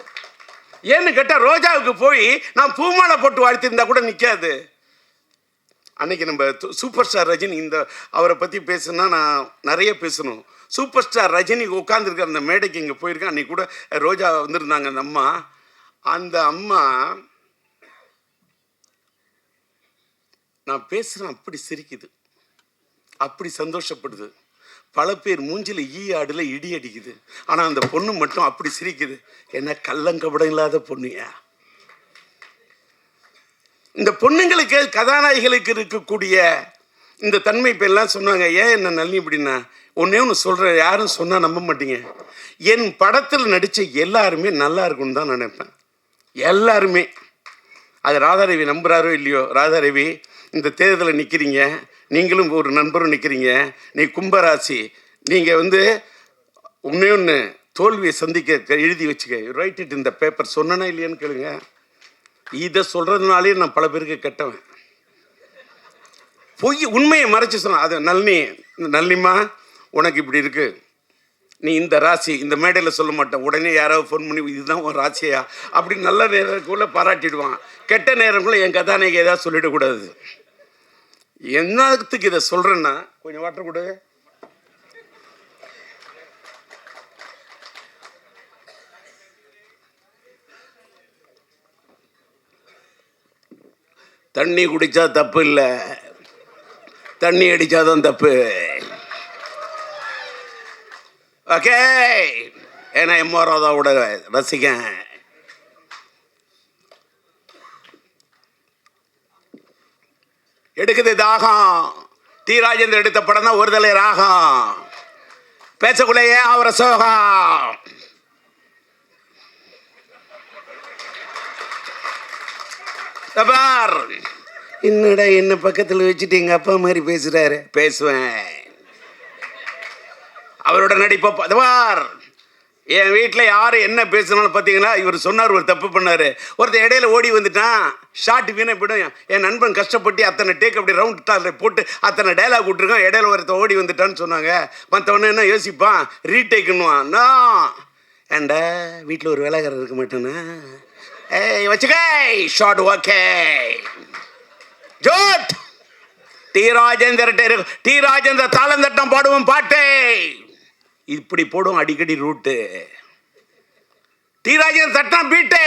ஏன்னு கேட்டால் ரோஜாவுக்கு போய் நான் பூமாலை போட்டு வாழ்த்திருந்தா கூட நிற்காது. அன்னைக்கு நம்ம சூப்பர் ஸ்டார் ரஜினி, அவரை பற்றி பேசுனா நான் நிறைய பேசணும். சூப்பர் ஸ்டார் ரஜினி உட்காந்துருக்க அந்த மேடைக்கு இங்கே போயிருக்கேன். அன்றைக்கி கூட ரோஜா வந்திருந்தாங்க. அந்த அம்மா நான் பேசுகிறேன் அப்படி சிரிக்குது, அப்படி சந்தோஷப்படுது. பல பேர் மூஞ்சில் ஆடுல இடி அடிக்குது, ஆனால் அந்த பொண்ணு மட்டும் அப்படி சிரிக்குது. என்ன கள்ளங்கபடம் இல்லாத பொண்ணுயா. இந்த பொண்ணுங்களுக்கு கதாநாயகிகளுக்கு இருக்கக்கூடிய இந்த தன்மை இப்போ எல்லாம் சொன்னாங்க. ஏன் என்ன நளினி அப்படின்னா, ஒன்றே ஒன்று சொல்கிறேன், யாரும் சொன்னால் நம்ப மாட்டீங்க. என் படத்தில் நடித்த எல்லாருமே நல்லா இருக்கும்னு தான் நினைப்பேன். எல்லாருமே. அது ராதாரவி நம்புகிறாரோ இல்லையோ, ராதாரவி இந்த தேர்தலில் நிற்கிறீங்க, நீங்களும் ஒரு நண்பரும் நிற்கிறீங்க, நீ கும்பராசி, நீங்கள் ஒன்றே ஒன்று தோல்வியை சந்திக்க எழுதி வச்சுக்க, ரைட் இட் இந்த பேப்பர். சொன்னா இல்லையான்னு கேளுங்க. இதை சொல்கிறதுனாலே நான் பல பேருக்கு கெட்டவன். பொய் உண்மையை மறைச்சி சொன்னேன். அது நளினிமா உனக்கு இப்படி இருக்கு, நீ இந்த ராசி இந்த மேடையில் சொல்ல மாட்டேன். உடனே யாராவது ஃபோன் பண்ணி இதுதான் ஒரு ராசியா அப்படின்னு நல்ல நேரத்துக்குள்ளே பாராட்டிடுவான். கெட்ட நேரங்குள்ளே என் கதாநாயகி ஏதாவது சொல்லிடக்கூடாது. என்னத்துக்கு இதை சொல்கிறேன்னா, கொஞ்சம் வாட்டர் கொடு. தண்ணி குடித்தா தப்பு இல்லை, தண்ணி அடித்தாதான் தப்பு. ஓகே, ஏன்னா எம்ஆர்ஆதாவோட ரசிகன். எடுக்குது தாகம். டி ராஜேந்தர் எடுத்த படம் தான் ஒரு தலை ராகம். பேசக்குள்ளேயே அவரை சோகம். என்னடா என்ன பக்கத்தில் வச்சுட்டு எங்கள் அப்பா மாதிரி பேசுகிறாரு. பேசுவேன். அவரோட நடிப்பார். என் வீட்டில் யார் என்ன பேசுனாலும் பார்த்தீங்கன்னா, இவர் சொன்னார் ஒரு தப்பு பண்ணார், ஒருத்தர் இடையில ஓடி வந்துட்டான், ஷார்ட் வீணை போய்டும். என் நண்பன் கஷ்டப்பட்டு அத்தனை டேக் அப்படி ரவுண்ட் டாலில் போட்டு அத்தனை டைலாக் விட்டுருக்கான், இடையில ஒருத்தர் ஓடி வந்துட்டான்னு சொன்னாங்க. மற்றவொன்னே என்ன யோசிப்பான், ரீடேக்குன்னுவான். நான் ஏண்டா வீட்டில் ஒரு வேலைக்காரர் இருக்க மாட்டேன்னா, ஏய் வச்சுக்க ஷார்ட் ஓகே ஜோட். டி ராஜேந்தர் தாளந்தட்டம் பாடுவோம் பாட்டே இப்படி போடும் அடிக்கடி ரூட்டு. டி ராஜேந்தர் தட்டம் பீட்டே,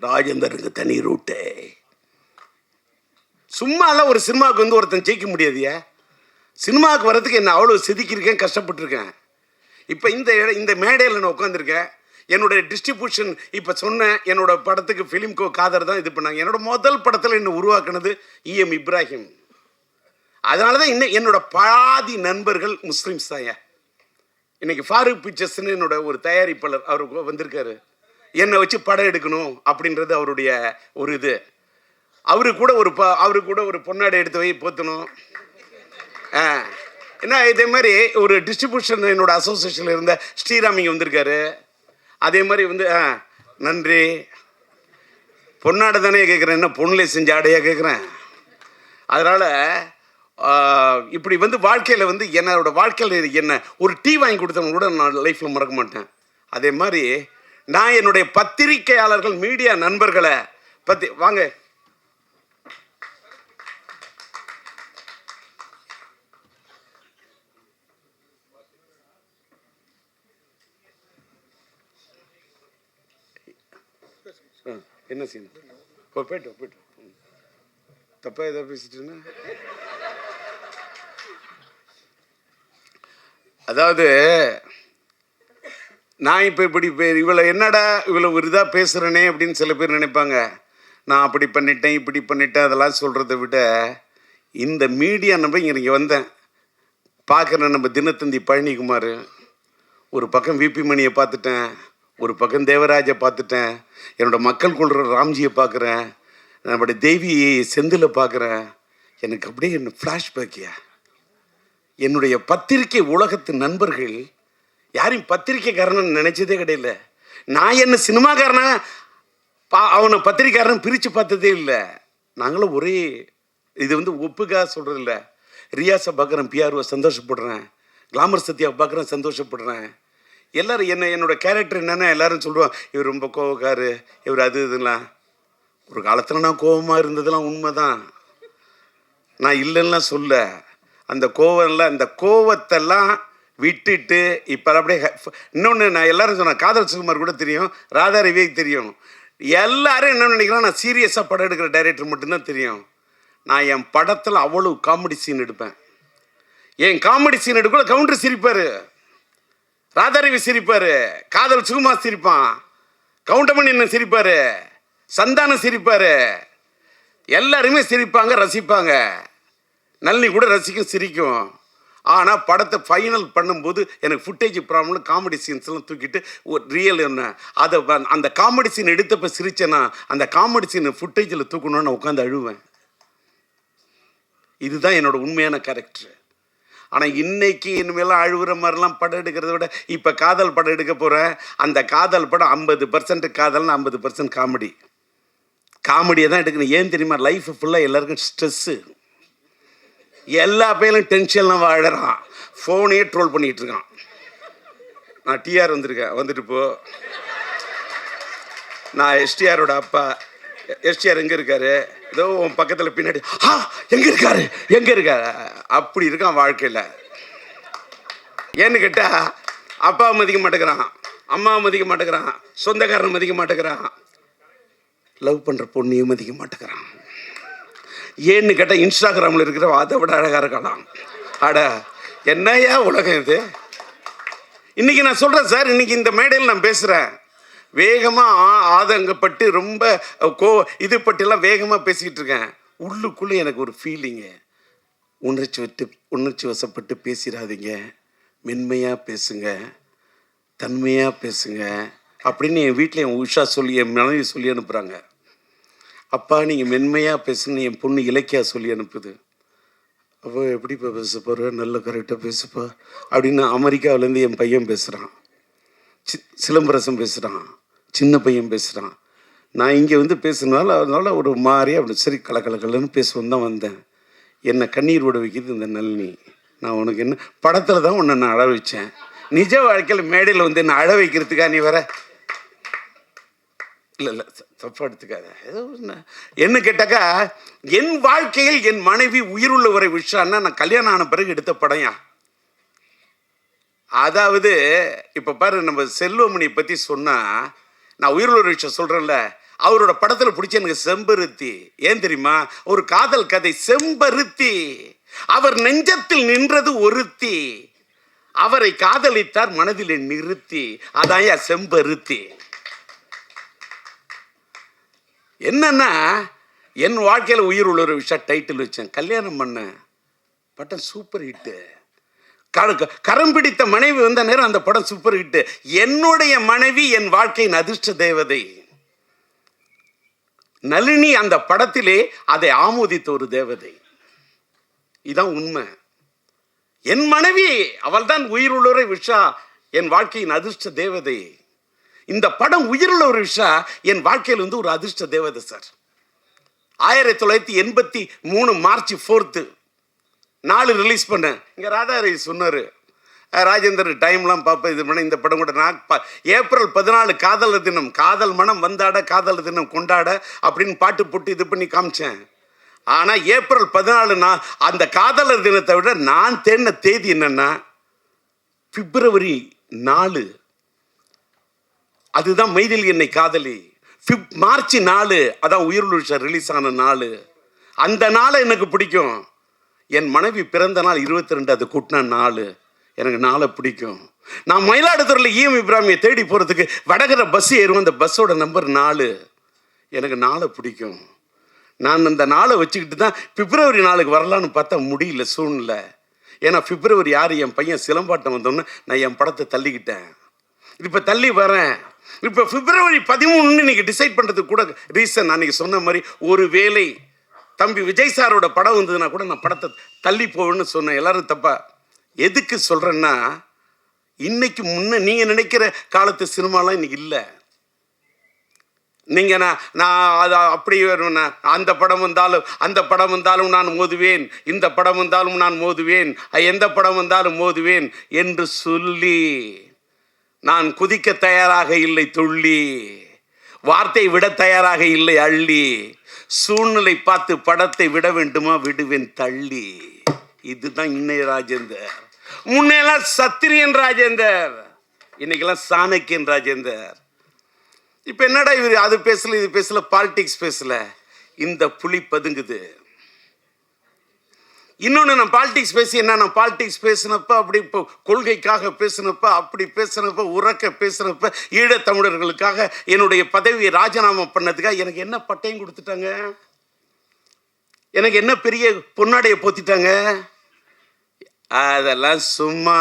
ராஜேந்தருக்கு தனி ரூட்டு. சும்மாலாம் ஒரு சினிமாவுக்கு ஒருத்தன் ஜெயிக்க முடியாதியா. சினிமாவுக்கு வர்றதுக்கு என்ன அவ்வளோ செதுக்கியிருக்கேன், கஷ்டப்பட்டுருக்கேன். இப்போ இந்த மேடையில் நான் உட்காந்துருக்கேன். என்னுடைய டிஸ்ட்ரிபியூஷன் இப்போ சொன்னேன், என்னோட படத்துக்கு ஃபிலிம்கோ காதர் தான் இது பண்ணாங்க. என்னோட முதல் படத்தில் என்னை உருவாக்குனது இஎம் இப்ராஹிம். அதனால தான் இன்னும் என்னோட பாதி நண்பர்கள் முஸ்லீம்ஸ் தான். இன்னைக்கு ஃபாரூக் பிக்சர்ஸ்னு என்னோட ஒரு தயாரிப்பாளர் அவர் வந்திருக்காரு. என்னை வச்சு படம் எடுக்கணும் அப்படின்றது அவருடைய ஒரு இது. அவரு கூட ஒரு பொன்னாடை எடுத்து வை போத்தணும். என்ன இதே மாதிரி ஒரு டிஸ்ட்ரிபியூஷன் என்னோட அசோசியேஷனில் இருந்த ஸ்ரீராம் இங்கே வந்திருக்காரு. அதே மாதிரி வந்து நன்றி. பொன்னாடை தானே கேட்குறேன், என்ன பொண்ணுலே செஞ்ச ஆடையாக கேட்குறேன். அதனால் இப்படி வந்து வாழ்க்கையில் வந்து என்னோட வாழ்க்கையில் என்ன ஒரு டீ வாங்கி கொடுத்தவங்க கூட நான் லைஃப்பில் மறக்க மாட்டேன். அதே மாதிரி நான் என்னுடைய பத்திரிகையாளர்கள் மீடியா நண்பர்களை பற்றி வாங்க என்ன சீன் போயிட்டு தப்பா ஏதோ பேசிட்டு. அதாவது நான் இப்போ இப்படி இவ்வளோ என்னடா இவ்வளோ ஒரு இதாக பேசுகிறேனே அப்படின்னு சில பேர் நினைப்பாங்க. நான் அப்படி பண்ணிட்டேன் இப்படி பண்ணிட்டேன் அதெல்லாம் சொல்கிறத விட இந்த மீடியா நம்ப இங்கே வந்தேன் பார்க்குறேன். நம்ம தினத்தந்தி பழனிக்குமார், ஒரு பக்கம் விபி மணியை பார்த்துட்டேன், ஒரு பக்கம் தேவராஜை பார்த்துட்டேன், என்னோட மக்கள் கொள்கிற ராம்ஜியை பார்க்குறேன், நம்மளுடைய தேவி செந்திலை பார்க்குறேன். எனக்கு அப்படியே என்ன ஃப்ளாஷ்பேக்கியா. என்னுடைய பத்திரிகை உலகத்து நண்பர்கள் யாரையும் பத்திரிக்கைக்காரன்னு நினைச்சதே கிடையாது. நான் என்ன சினிமாக்காரனா அவனை பத்திரிக்கைக்காரன் பிரித்து பார்த்ததே இல்லை. நாங்களும் ஒரே இது வந்து ஒப்புக்காக சொல்கிறது இல்லை. ரியாஸை பார்க்குறேன், பிஆர்ஓ சந்தோஷப்படுறேன், கிளாமர் சத்யாவை பார்க்குறேன் சந்தோஷப்படுறேன். எல்லோரும் என்னோட கேரக்டர் என்னென்னா எல்லாரும் சொல்லுவான், இவர் ரொம்ப கோவக்காரு, இவர் அது இதெல்லாம். ஒரு காலத்தில் நான் கோபமாக இருந்ததெல்லாம் உண்மை தான், நான் இல்லைன்னா சொல்ல. அந்த கோவம்லாம் அந்த கோவத்தெல்லாம் விட்டுட்டு இப்போ அப்படியே இன்னொன்று நான் எல்லாரும் சொன்னேன், காதல் சுகுமார் கூட தெரியும், ராதா ரவிக்கு தெரியும். எல்லாரும் என்ன நினைக்கிறோம், நான் சீரியஸாக படம் எடுக்கிற டைரக்டர் மட்டும்தான் தெரியும். நான் என் படத்தில் அவ்வளோ காமெடி சீன் எடுப்பேன். என் காமெடி சீன் எடுக்கல கவுண்டர் சிரிப்பார், ராதாரவி சிரிப்பார், காதல் சுகுமார் சிரிப்பான், கவுண்டமணி என்ன சிரிப்பார், சந்தானம் சிரிப்பார், எல்லாருமே சிரிப்பாங்க ரசிப்பாங்க. நளினி கூட ரசிக்கும் சிரிக்கும். ஆனால் படத்தை ஃபைனல் பண்ணும்போது எனக்கு ஃபுட்டேஜ் ப்ராப்ளம் காமெடி சீன்ஸ்லாம் தூக்கிட்டு ஒரு ரியல் என்ன அதை அந்த காமெடி சீன் எடுத்தப்போ சிரிச்சேன்னா அந்த காமெடி சீன் ஃபுட்டேஜில் தூக்கணும்னு உட்காந்து அழுவேன். இதுதான் என்னோட உண்மையான கேரக்டர். ஆனால் இன்னைக்கு இனிமேலாம் அழுகுற மாதிரிலாம் படம் எடுக்கிறத விட இப்போ காதல் படம் எடுக்க போகிறேன். அந்த காதல் படம் 50% காதல்னு 50% காமெடி. காமெடியை தான் எடுக்கணும். ஏன் தெரியுமா, லைஃப் ஃபுல்லாக எல்லாருக்கும் ஸ்ட்ரெஸ்ஸு, எல்லா பேரும் டென்ஷன்லாம் வாழறான், ஃபோனையே ட்ரோல் பண்ணிகிட்டு இருக்கான். நான் டிஆர் வந்திருக்கேன், வந்துட்டு போ. நான் எஸ்டிஆரோட அப்பா. எஸ்டிஆர் எங்கே இருக்காரு, ஏதோ உன் பக்கத்தில் பின்னாடி எங்கே இருக்காரு அப்படி இருக்கான் வாழ்க்கையில். ஏன்னு கேட்டால் அப்பாவை மதிக்க மாட்டேங்கிறான், அம்மாவை மதிக்க மாட்டேங்கிறான், சொந்தக்காரனை மதிக்க மாட்டேங்கிறான், லவ் பண்ணுற பொண்ணையும் மதிக்க மாட்டேங்கிறான். ஏன்னு கேட்டால் இன்ஸ்டாகிராமில் இருக்கிற அதை விட அழகாக இருக்கலாம். அட என்னையா உலகம் இது. இன்றைக்கி நான் சொல்கிறேன் சார், இன்றைக்கி இந்த மேடையில் நான் பேசுகிறேன், வேகமாக ஆதங்கப்பட்டு ரொம்ப இது பற்றிலாம் வேகமாக பேசிக்கிட்டு இருக்கேன். உள்ளுக்குள்ளே எனக்கு ஒரு ஃபீலிங்கு, உணர்ச்சி வசப்பட்டு பேசிடாதீங்க, மென்மையாக பேசுங்க, தன்மையாக பேசுங்க அப்படின்னு என் வீட்டில் என் உஷா சொல்லி என் மனைவி சொல்லி அனுப்புகிறாங்க. அப்பா நீங்கள் மென்மையாக பேசுன்னு என் பொண்ணு இலக்கியா சொல்லி அனுப்புது. அப்போ எப்படிப்பா பேச போகிற, நல்ல கரெக்டாக பேசுப்பா அப்படின்னு அமெரிக்காவிலேருந்து என் பையன் பேசுகிறான், சிலம்பரசன் பேசுகிறான், சின்ன பையன் பேசுகிறான். நான் இங்கே வந்து பேசுனால அதனால ஒரு மாதிரி அப்படி சரி கலக்கலன்னு பேசுவேன் தான் வந்தேன். என்னை கண்ணீர் விட வைக்கிது இந்த நளினி. நான் உனக்கு என்ன படத்தில் தான் உன்னை நான் அழ வச்சேன், நிஜ வாழ்க்கையில் மேடையில் வந்து என்னை அழ வைக்கிறதுக்கா நீ வர? இல்லை தப்பா எடுத்துக்காத. ஏதோ என்ன கேட்டாக்கா, என் வாழ்க்கையில் என் மனைவி உயிருள்ளவரை விஷான்னா நான் கல்யாணம் ஆன பிறகு எடுத்த படையா. அதாவது இப்போ பாரு, நம்ம செல்வமணி பற்றி சொன்னால் நான் உயிருள்ள விஷயம் சொல்கிறேன்ல, அவரோட படத்தில் பிடிச்ச எனக்கு செம்பருத்தி. ஏன் தெரியுமா, ஒரு காதல் கதை செம்பருத்தி. அவர் நெஞ்சத்தில் நின்றது ஒருத்தி, அவரை காதலித்தார் மனதிலே நிறுத்தி. அதான் செம்பருத்தி. என்னன்னா, என் வாழ்க்கையில் உயிர் உள்ள ஒரு விஷயம் டைட்டில் வச்சேன். கல்யாணம் பண்ண படம் சூப்பர் ஹிட்டு. கரம் பிடித்த மனைவி வந்த நேரம் அந்த படம் சூப்பர் ஹிட்டு. என்னுடைய மனைவி என் வாழ்க்கையின் அதிர்ஷ்ட தேவதை. நளினி அந்த படத்திலே அதை ஆமோதித்த ஒரு தேவதை. இதான் உண்மை. என் மனைவி அவள் தான் உயிருள்ளவரை விஷா, என் வாழ்க்கையின் அதிர்ஷ்ட தேவதை. இந்த படம் உயிருள்ள ஒரு விஷா என் வாழ்க்கையில் வந்து ஒரு அதிர்ஷ்ட தேவதை சார். 1983 மார்ச் 4 4 ரிலீஸ் பண்ணேன். இங்க ராதாரி சொன்னாரு, ராஜேந்தர் டைம்லாம் பார்ப்பேன், இது பண்ண இந்த படம் கூட நான் ஏப்ரல் 14 காதலர் தினம், காதல் மனம் வந்தாட காதலர் தினம் கொண்டாட அப்படின்னு பாட்டு போட்டு இது பண்ணி காமிச்சேன். ஆனா ஏப்ரல் 14 நான் அந்த காதலர் தினத்தை விட நான் தேடின தேதி என்னன்னா பிப்ரவரி 4. அதுதான் மைதில் என்னை காதலி. மார்ச் 4 அதான் உயிருள்ள ரிலீஸ் ஆன நாள். அந்த நாளை எனக்கு பிடிக்கும். என் மனைவி பிறந்த நாள் 22, அது கூட்டின நாள். எனக்கு நாளை பிடிக்கும். நான் மயிலாடுதுறையில் EM இப்ராஹிமியை தேடி போகிறதுக்கு வடகர பஸ் ஏறுவேன். அந்த பஸ்ஸோட நம்பர் 4. எனக்கு நாளை பிடிக்கும். நான் அந்த நாளை வச்சுக்கிட்டு தான் பிப்ரவரி 4 வரலான்னு பார்த்தா முடியல சூழ்நிலை. ஏன்னா பிப்ரவரி 6 என் பையன் சிலம்பாட்டம் வந்தோன்னு நான் என் படத்தை தள்ளிக்கிட்டேன். இப்போ தள்ளி வரேன். இப்போ பிப்ரவரி 13 இன்னைக்கு டிசைட் பண்ணுறதுக்கு கூட ரீசன் அன்னைக்கு சொன்ன மாதிரி ஒரு வேளை தம்பி விஜய் சாரோட படம் வந்ததுன்னா கூட நான் படத்தை தள்ளி போவேன்னு சொன்னேன். எல்லாரும் தப்பா எதுக்கு சொல்கிறேன்னா, இன்னைக்கு முன்ன நீங்கள் நினைக்கிற காலத்து சினிமாலாம் இன்னைக்கு இல்லை. நீங்கள் நான் அது அப்படி அந்த படம் வந்தாலும் நான் மோதுவேன், இந்த படம் வந்தாலும் நான் மோதுவேன், எந்த படம் வந்தாலும் மோதுவேன் என்று சொல்லி நான் குதிக்க தயாராக இல்லை துள்ளி, வார்த்தை விட தயாராக இல்லை அள்ளி, சூழ்நிலை பார்த்து படத்தை விட வேண்டுமா விடுவேன் தள்ளி. இதுதான் இன்னைய ராஜேந்தர். முன்னெல்லாம் சத்திரியன் ராஜேந்தர், இன்னைக்கெல்லாம் சாணக்கியன் ராஜேந்தர். இப்போ என்னடா இவர் அது பேசல இது பேசல பாலிடிக்ஸ் பேசல, இந்த புலி பதுங்குது. இன்னொன்று, நான் பாலிடிக்ஸ் பேசி என்ன, நான் பாலிடிக்ஸ் பேசினப்ப அப்படி இப்போ கொள்கைக்காக பேசினப்ப அப்படி பேசினப்ப உறக்க பேசினப்ப ஈழத்தமிழர்களுக்காக என்னுடைய பதவியை ராஜினாமா பண்ணதுக்காக எனக்கு என்ன பட்டையும் கொடுத்துட்டாங்க, எனக்கு என்ன பெரிய பொன்னாடையை போத்திட்டாங்க. அதெல்லாம் சும்மா.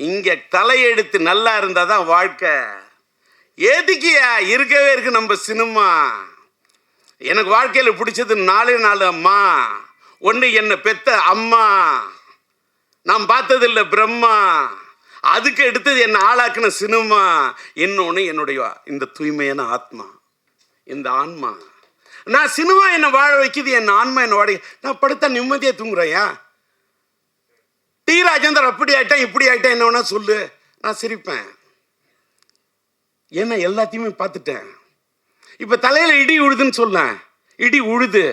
இங்க தலையெடுத்து நல்லா இருந்தாதான் வாழ்க்கை. எதுக்கியா இருக்கவே இருக்கு நம்ம சினிமா. எனக்கு வாழ்க்கையில் பிடிச்சது 4 அம்மா. ஒன்று என்னை பெத்த அம்மா, நான் பார்த்ததில்லை பிரம்மா. அதுக்கு எடுத்தது என்னை ஆளாக்குன சினிமா. இன்னொன்று என்னுடைய இந்த தூய்மையான ஆத்மா, இந்த ஆன்மா. நான் சினிமா என்னை வாழ வைக்குது, என் ஆன்மா என்னை வாழ. நான் படுத்தா நிம்மதியாக தூங்குறேயா? டி ராஜேந்தர் அப்படி ஆயிட்டேன் இப்படி ஆயிட்டேன் என்ன வேணா சொல்லு, நான் சிரிப்பேன். ஏன்னா எல்லாத்தையுமே பார்த்துட்டேன். இப்போ தலையில் இடி உழுதுன்னு சொல்ல, இடி உழுது,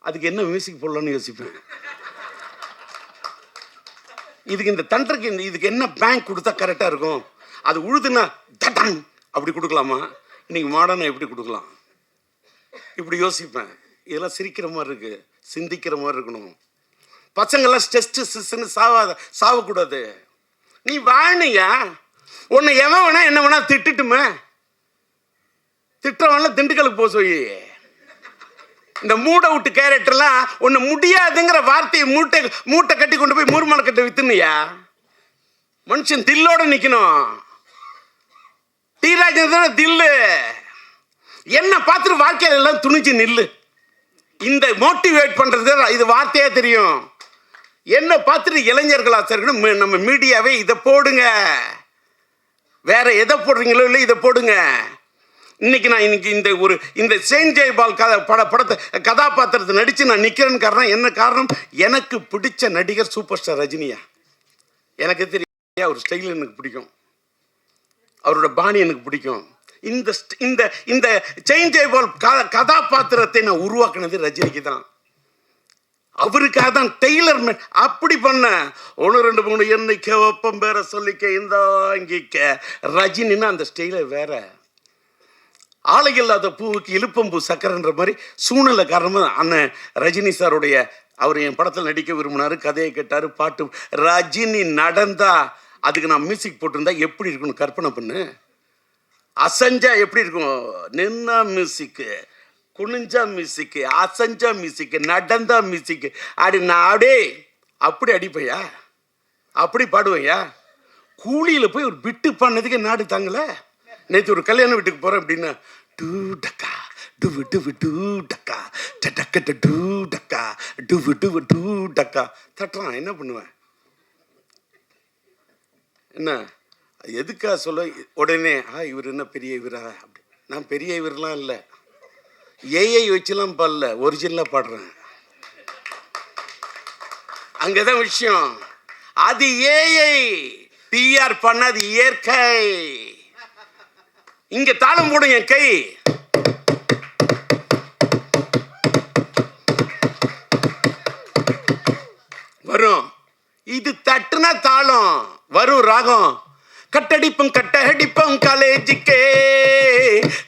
அதுக்கு என்ன மியூசிக் போடலான்னு யோசிப்பேன். இதுக்கு இந்த தண்டருக்கு இதுக்கு என்ன பேங்க் கொடுத்தா கரெக்டாக இருக்கும்? அது உழுதுன்னா தட்டாங் அப்படி கொடுக்கலாமா? இன்னைக்கு மாடர்னா எப்படி கொடுக்கலாம்? இப்படி யோசிப்பேன். இதெல்லாம் சிரிக்கிற மாதிரி இருக்கு, சிந்திக்கிற மாதிரி இருக்கணும். பசங்கள்லாம் ஸ்ட்ரெஸ்ன்னு சாவக்கூடாது. நீ வாணியா, உன்னை எவன் வேணா என்ன வேணா திட்டுட்டுமே, திட்டவன்ல திண்டுக்கலுக்கு போக சொல்லி. இந்த மூட விட்டு கேரக்டர்லாம் ஒன்று முடியாதுங்கிற வார்த்தையை மூட்டை கட்டி கொண்டு போய் மூர்மலை கட்ட வித்துனியா. மனுஷன் தில்லோட நிற்கணும். டி ராஜேந்திரன் தில்லு. என்ன பார்த்துட்டு வாழ்க்கையில எல்லாம் துணிச்சு நில்லு. இந்த மோட்டிவேட் பண்றது இது வார்த்தையா தெரியும். என்ன பார்த்துட்டு இளைஞர்களா சார் நம்ம மீடியாவே இதை போடுங்க, வேற எதை போடுறீங்களோ இல்லை இதை போடுங்க. இன்னைக்கு நான் இந்த செயின்ட் ஜெயபால் படத்தை கதாபாத்திரத்தை நடிச்சு நான் நிக்கிறேன்னு காரணம் என்ன காரணம்? எனக்கு பிடிச்ச நடிகர் சூப்பர் ஸ்டார் ரஜினியா. எனக்கு தெரியும், அவர் ஸ்டைல் எனக்கு பிடிக்கும், அவரோட பாணி எனக்கு பிடிக்கும். இந்த செயின்ட் ஜெயபால் கதாபாத்திரத்தை நான் உருவாக்குனது ரஜினிக்கு தான். அவருக்காக தான் டெய்லர் மேட் அப்படி பண்ண. 1 2 3 என்னைக்க ஒப்பம் பேர சொல்லிக்க இந்த அங்கிக்க. ரஜினின்னா அந்த ஸ்டைல வேற. ஆளை இல்லாத பூவுக்கு இழுப்பம்பூ சக்கரன்ற மாதிரி சூழ்நிலை காரணமாக அண்ணன் ரஜினி சாருடைய அவர் என் படத்தில் நடிக்க விரும்பினார், கதையை கேட்டார், பாட்டு. ரஜினி நடந்தா அதுக்கு நான் மியூசிக் போட்டிருந்தா எப்படி இருக்கணும் கற்பனை பண்ணு. அசஞ்சா எப்படி இருக்கும், நின்னா மியூசிக்கு, குனிஞ்சா மியூசிக்கு, அசஞ்சா மியூசிக்கு, நடந்தா மியூசிக்கு, அப்படி நாடே அப்படி அடிப்பையா, அப்படி பாடுவையா. கூலியில் போய் ஒரு பிட்டு பண்ணதுக்கு நாடு தாங்கல. நேற்று ஒரு கல்யாண வீட்டுக்கு போகிறேன் அப்படின்னா டூ டக்கா டுவு டுவு டூ டக்கா டக்கட்ட டூ டக்கா டுவு டுவு டூ டக்கா தட்டுறான். என்ன பண்ணுவேன், என்ன எதுக்கா சொல்ல உடனே இவர் என்ன பெரிய இவரா அப்படி. நான் பெரிய இவரெலாம் இல்லை, ஏஐ வச்சுலாம் பாடல, ஒரிஜினலாக பாடுறேன். அங்கதான் விஷயம். அது ஏஐ, டிஆர் பண்ணது இயற்கை. இங்க தாளம் போடும் என் கை. வரும், இது தட்டுனா தாளம் வரும், ராகம். கட்டடிப்பும் கட்டடிப்பும் காலேஜுக்கே,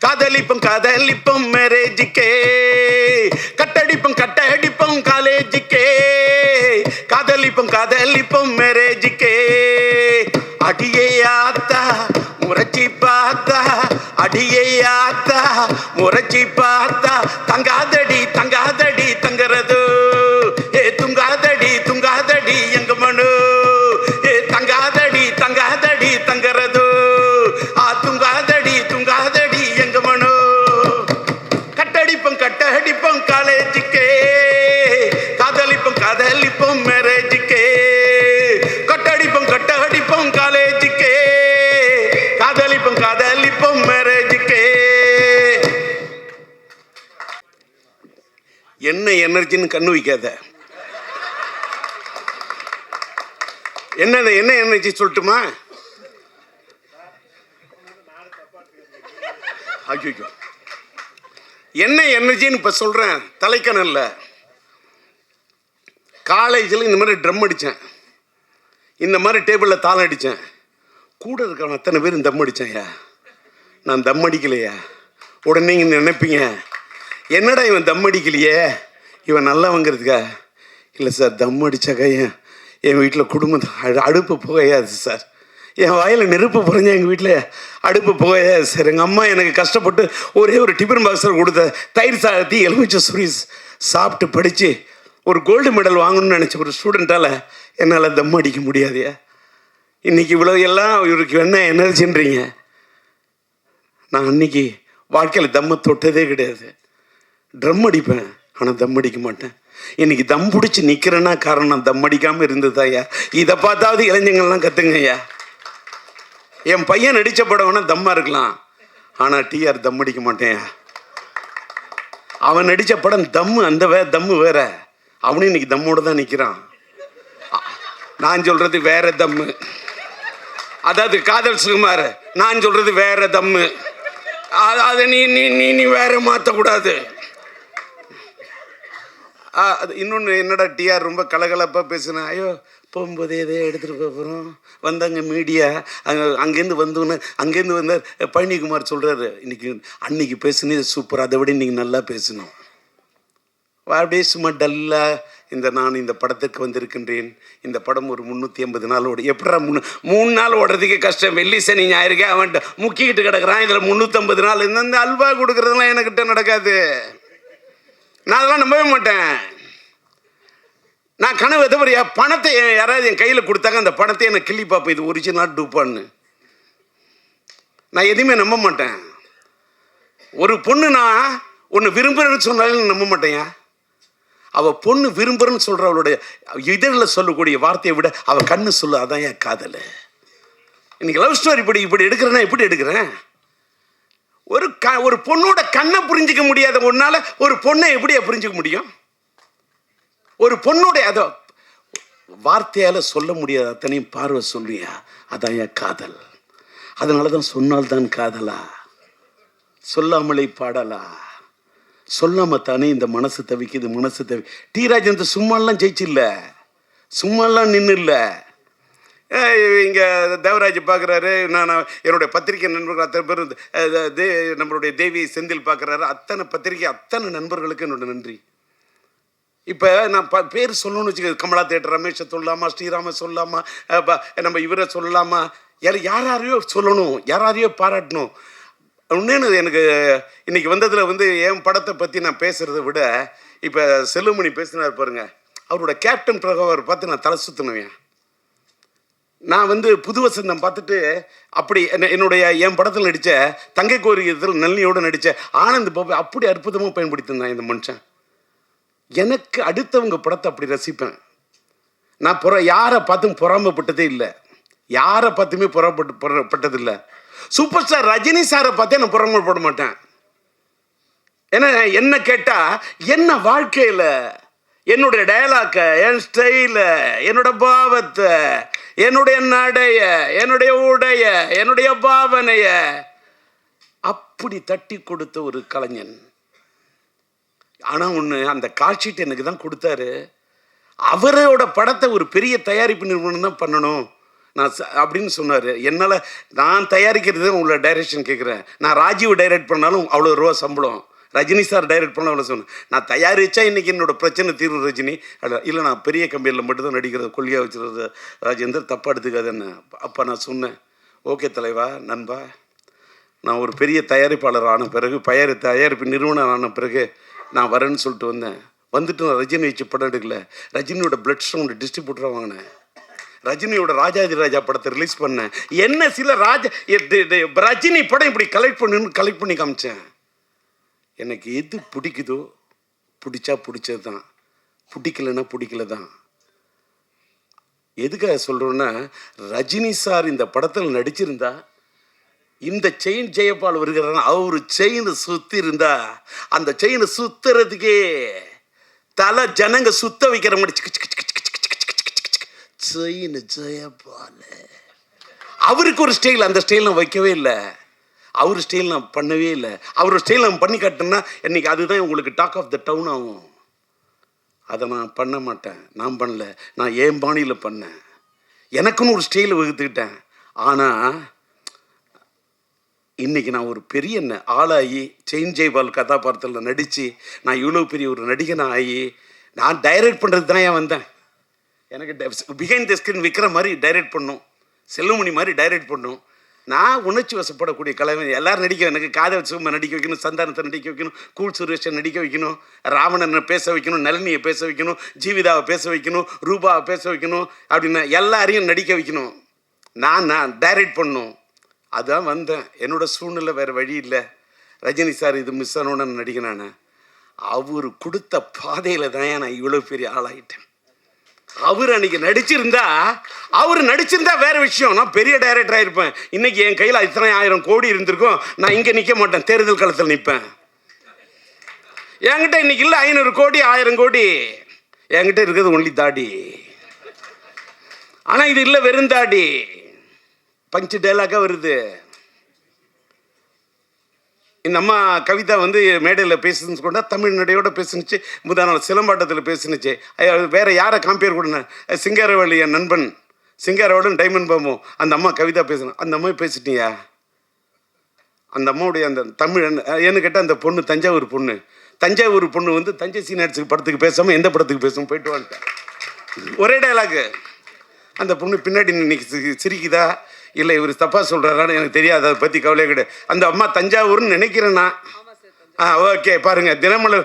காதலிப்பும் காதலிப்பும் மேரேஜுக்கே. கட்டடிப்பும் கட்டடிப்பும் காலேஜுக்கே, காதலிப்பும் காதலிப்பும் மேரேஜுக்கே. அடியே ஆத்தா முறைச்சி பார்த்தா, அடியே ஆத்தா முறைச்சி பார்த்தா, தங்காதடி தங்காதடி தங்கறது, ஏ துங்காதடி துங்காதடி எங்க மனு, ஏ தங்காதடி தங்காதடி தங்கறது, துங்காதடி துங்காதடி எங்க மனு. கட்டடிப்பும் கட்டடிப்பும் காலேஜுக்கே, காதலிப்பும் காதலிப்பும் மேரேஜுக்கே. கட்டடிப்பும் கட்டடிப்பும் காலேஜுக்கே, காதலிப்பும் காதலிப்பும் மேரேஜுக்கே. என்ன எனர்ஜின்னு கண்ணு வைக்காத. என்ன என்ன எனர்ஜி சொல்லட்டுமா? ஐயோ, என்ன எனர்ஜின்னு இப்போ சொல்கிறேன். தலைக்கணல்ல காலேஜில் இந்த மாதிரி ட்ரம் அடித்தேன், இந்த மாதிரி டேபிளில் தாளம் அடித்தேன். கூட இருக்கவன் அத்தனை பேர் தம் அடித்தேன்யா, நான் தம் அடிக்கலையா. உடனே நீங்கள் நினைப்பீங்க, என்னடா இவன் தம் அடிக்கலையே, இவன் நல்லவங்கிறதுக்கா. இல்லை சார், தம் அடித்தாக்கா என் வீட்டில் குடும்பம் அடுப்பு புகையாது சார். என் வாயில் நெருப்பு புரிஞ்சா எங்கள் வீட்டில் அடுப்பு புகையாது சார். எங்கள் அம்மா எனக்கு கஷ்டப்பட்டு ஒரே ஒரு டிஃபன் பாக்ஸில் கொடுத்த தயிர் சாதத்தி எலுமிச்சை சுரி சாப்பிட்டு படித்து ஒரு கோல்டு மெடல் வாங்கணும்னு நினச்ச ஒரு ஸ்டூடெண்ட்டால் என்னால் தம் அடிக்க முடியாதையா. இன்றைக்கி இவ்வளோ எல்லாம் இவருக்கு என்ன எனர்ஜின்றீங்க. நான் அன்றைக்கி வாழ்க்கையில் தம்மை தொட்டதே கிடையாது. ட்ரம் அடிப்பேன், ஆனால் தம் அடிக்க மாட்டேன். இன்னைக்கு தம் பிடிச்சி நிற்கிறேன்னா காரணம் தம் அடிக்காமல் இருந்ததாயா. இதை பார்த்தாவது இளைஞங்கள்லாம் கற்றுங்க ஐயா. என் பையன் நடித்த படம் வேணால் தம்மாக இருக்கலாம், ஆனால் டிஆர் தம் அடிக்க மாட்டேன். அவன் நடித்த படம் தம்மு, அந்த தம்மு வேற. அவனும் இன்னைக்கு தம்மோடு தான் நிற்கிறான். நான் சொல்கிறது வேற தம்மு, அதாவது காதல் சுகுமார். நான் சொல்கிறது வேற தம்மு. அதை நீ நீ நீ நீ வேற மாற்றக்கூடாது. அது இன்னொன்று என்னடா டிஆர் ரொம்ப கலகலப்பாக பேசுனேன். ஐயோ, போகும்போதே எதே எடுத்துகிட்டு போகிறோம். வந்தாங்க மீடியா, அங்கேருந்து வந்தோன்னு அங்கேருந்து வந்தார் பழனிக்குமார் சொல்கிறாரு, இன்னைக்கு அன்னைக்கு பேசுனது சூப்பர், அதை விட இன்றைக்கி நல்லா பேசணும். அப்படியே சும்மா டல்லாக நான் இந்த படத்துக்கு வந்திருக்கின்றேன். இந்த படம் ஒரு 380 நாள் ஓடி. எப்படா 3 நாள் ஓடுறதுக்கு கஷ்டம், வெள்ளி சனி ஞாயிறுக்கே அவன்கிட்ட முக்கிக்கிட்டு கிடக்கிறான். இதில் 350 நாள். இந்த அல்வா கொடுக்குறதுலாம் என்கிட்ட நடக்காது. நான் அதெல்லாம் நம்பவே மாட்டேன். நான் கனவு எதவரையா பணத்தை யாராவது என் கையில் கொடுத்தாங்க, அந்த பணத்தை என்னை கிள்ளி பார்ப்பேன், இது ஒரிஜினல் டூப்பான்னு. நான் எதுவுமே நம்ப மாட்டேன். ஒரு பொண்ணு நான் ஒன்று விரும்புகிறேன்னு சொன்னாலும் நம்ப மாட்டேன். அவள் பொண்ணு விரும்புகிறேன்னு சொல்கிற அவளுடைய இதழில் சொல்லக்கூடிய வார்த்தையை விட அவள் கண்ணு சொல்லு, அதான் என் காதல். இன்னைக்கு லவ் ஸ்டோரி இப்படி எடுக்கிறேன்னா எப்படி எடுக்கிறேன்? ஒரு பொண்ணோட கண்ணை புரிஞ்சிக்க முடியாத ஒன்னால ஒரு பொண்ணை எப்படியா புரிஞ்சிக்க முடியும்? ஒரு பொண்ணுடைய அதை வார்த்தையால சொல்ல முடியாது, அத்தனையும் பார்வை சொல்லியா, அதான் என் காதல். அதனால தான் சொன்னால்தான் காதலா, சொல்லாமலே பாடலா, சொல்லாம தானே இந்த மனசு தவிக்குது. மனசு டி ராஜேந்திர சும்மாலாம் ஜெயிச்சில்ல, சும்மாலாம் நின்று இல்லை. இங்கே தேவராஜ் பார்க்குறாரு, நான் என்னுடைய பத்திரிகை நண்பர்கள் அத்தனை பேர், நம்மளுடைய தேவி செந்தில் பார்க்குறாரு, அத்தனை பத்திரிகை அத்தனை நண்பர்களுக்கு என்னோட நன்றி. இப்போ நான் பேர் சொல்லணும்னு வச்சுக்க, கமலா தேட்டர் ரமேஷை சொல்லலாமா, ஸ்ரீராம சொல்லலாமா, நம்ம இவரை சொல்லலாமா, யாரையோ சொல்லணும், யாரையோ பாராட்டணும். இன்னொன்று எனக்கு இன்னைக்கு வந்ததில் வந்து என் படத்தை பற்றி நான் பேசுகிறத விட இப்போ செல்லுமணி பேசினார் பாருங்க, அவரோட கேப்டன் பிரபாகர் பார்த்து நான் தலை சுற்றினுவேன். நான் வந்து புது வசந்தம் பார்த்துட்டு அப்படி என்னுடைய என் படத்தில் நடித்த தங்கை கோரிக்கத்தில் நல்லியோடு நடித்த ஆனந்த் பாபு அப்படி அற்புதமாக பயன்படுத்தியிருந்தான் இந்த மனுஷன். எனக்கு அடுத்தவங்க படத்தை அப்படி ரசிப்பேன். நான் யாரை பார்த்தும் பொறாமப்பட்டதே இல்லை, யாரை பார்த்துமே பொறாமப்பட்டதில்லை. சூப்பர் ஸ்டார் ரஜினி சாரை பார்த்தே நான் பொறாமப்பட மாட்டேன். ஏன்னா என்ன கேட்டால் என்ன வாழ்க்கையில் என்னுடைய டயலாக்க, என் ஸ்டைல, என்னோட பாவத்தை, என்னுடைய நடைய, என்னுடைய உடைய, என்னுடைய பாவனைய அப்படி தட்டி கொடுத்த ஒரு கலைஞன். ஆனால் ஒன்று, அந்த காட்சிட்டு எனக்கு தான் கொடுத்தாரு. அவரோட படத்தை ஒரு பெரிய தயாரிப்பு நிறுவனம் தான் பண்ணணும் நான் அப்படின்னு சொன்னார். என்னால் நான் தயாரிக்கிறது உங்களை டைரக்ஷன் கேட்குறேன். நான் ராஜீவ் டைரக்ட் பண்ணாலும் அவ்வளோ ரூபா சம்பளம், ரஜினி சார் டைரக்ட் பண்ண அவ்வளோ சொன்னேன். நான் தயாரித்தா இன்றைக்கி என்னோட பிரச்சனை தீர்வு ரஜினி. இல்லை நான் பெரிய கம்பெனியில் மட்டும்தான் நடிக்கிறது, கொள்கையாக வச்சுருது ராஜேந்தர், தப்பாக எடுத்துக்காதுன்னு. அப்போ நான் சொன்னேன், ஓகே தலைவா, நண்பா, நான் ஒரு பெரிய தயாரிப்பாளர் ஆன பிறகு, தயாரிப்பு நிறுவனம் ஆன பிறகு நான் வரேன்னு சொல்லிட்டு வந்தேன். வந்துட்டு நான் ரஜினி வச்சு படம் எடுக்கல, ரஜினியோட பிளட் ஸ்டோன் டிஸ்ட்ரிபியூட்டராக வாங்கினேன், ரஜினியோட ராஜாதி ராஜா படத்தை ரிலீஸ் பண்ணேன். என்ன சில ரஜினி படம் இப்படி கலெக்ட் பண்ணி காமிச்சேன். எனக்கு எது பிடிக்குதோ, பிடிச்சா பிடிச்சது தான், பிடிக்கலன்னா பிடிக்கல தான். எதுக்காக சொல்கிறோன்னா, ரஜினி சார் இந்த படத்தில் நடிச்சிருந்தா, இந்த செயின் ஜெயபால் வருகிறார், அவர் செயின் சுற்றி இருந்தா, அந்த செயினை சுத்துறதுக்கே தலை ஜனங்க சுத்த வைக்கிற மாதிரி செயின் ஜெயபால். அவருக்கு ஒரு ஸ்டைல், அந்த ஸ்டைல் நான் வைக்கவே இல்லை, அவர் ஸ்டைல் நான் பண்ணவே இல்லை. அவரோட ஸ்டைல் நான் பண்ணி காட்டினா இன்னைக்கு அதுதான் உங்களுக்கு டாக் ஆஃப் த டவுன் ஆகும். அதை நான் பண்ண மாட்டேன், நான் பண்ணல, நான் என் பாணியில் பண்ணேன், எனக்குன்னு ஒரு ஸ்டைலை வகுத்துக்கிட்டேன். ஆனால் இன்றைக்கி நான் ஒரு பெரிய ஆளாகி செயின் ஜெய்பால் கதாபாத்திரத்தில் நடித்து நான் இவ்வளோ பெரிய ஒரு நடிகனாக ஆகி நான் டைரக்ட் பண்ணுறது தான் ஏன் வந்தேன். எனக்கு பிஹைண்ட் த ஸ்க்ரீன் விற்கிற மாதிரி டைரக்ட் பண்ணும், செல்லுமணி மாதிரி டைரக்ட் பண்ணும். நான் உணர்ச்சி வசப்படக்கூடிய கலைவன். எல்லோரும் நடிக்க, எனக்கு காதல் சும்மா நடிக்க வைக்கணும், சந்தானத்தை நடிக்க வைக்கணும், கூல் சுரேஷை நடிக்க வைக்கணும், ராவணனை பேச வைக்கணும், நளினியை பேச வைக்கணும், ஜீவிதாவை பேச வைக்கணும், ரூபாவை பேச வைக்கணும், அப்படின்னு எல்லாரையும் நடிக்க வைக்கணும். நான் டைரக்ட் பண்ணணும். அதான் வந்தேன். என்னோடய சூழ்நிலை வேறு வழி இல்லை. ரஜினி சார் இது மிஸ் ஆனோன்னு நடிக்கிறேன். நான் அவர் கொடுத்த பாதையில் தான் நான் இவ்வளோ பெரிய ஆளாகிட்டேன். அவர் அன்னைக்கு நடிச்சிருந்தா வேற விஷயம், நான் பெரிய டைரக்டர் ஆயிருப்பேன். இன்னைக்கு என் கையில் இத்தனை 1000 கோடி இருந்திருக்கும், நான் இங்கே நிற்க மாட்டேன், தேர்தல் காலத்தில் நிற்பேன். என்கிட்ட இன்னைக்கு இல்லை 500 கோடி 1000 கோடி, என்கிட்ட இருக்கிறது ஒன்லி தாடி. ஆனால் இது இல்லை, வெறும் தாடி, பஞ்சு டைலாக்காக வருது. இந்த அம்மா கவிதா வந்து மேடையில் பேசுன்னு கொண்டா தமிழ் நடையோட பேசுனுச்சு. முதல் நாள் சிலம்பாட்டத்தில் பேசுனுச்சு. வேறு யாரை கம்பேர் கூட, சிங்காரவேலு என் நண்பன் சிங்காரவேலன் டைமண்ட் பாம்பு, அந்த அம்மா கவிதா பேசணும். அந்த அம்மா பேசிட்டியா? அந்த அம்மாவுடைய அந்த தமிழ் ஏன்னு கேட்டால், அந்த பொண்ணு தஞ்சாவூர் பொண்ணு வந்து தஞ்சை சீனியர்ஸுக்கு படத்துக்கு பேசாமல் எந்த படத்துக்கு பேசும் போயிட்டு வந்துட்டேன். ஒரே டைலாக்கு. அந்த பொண்ணு பின்னாடி இன்னைக்கு சிரிக்குதா இல்லை இவர் தப்பாக சொல்கிறாரான்னு எனக்கு தெரியாது, அதை பற்றி கவலையே கிடையாது. அந்த அம்மா தஞ்சாவூர்னு நினைக்கிறேன்னா ஓகே பாருங்கள், தினமலர்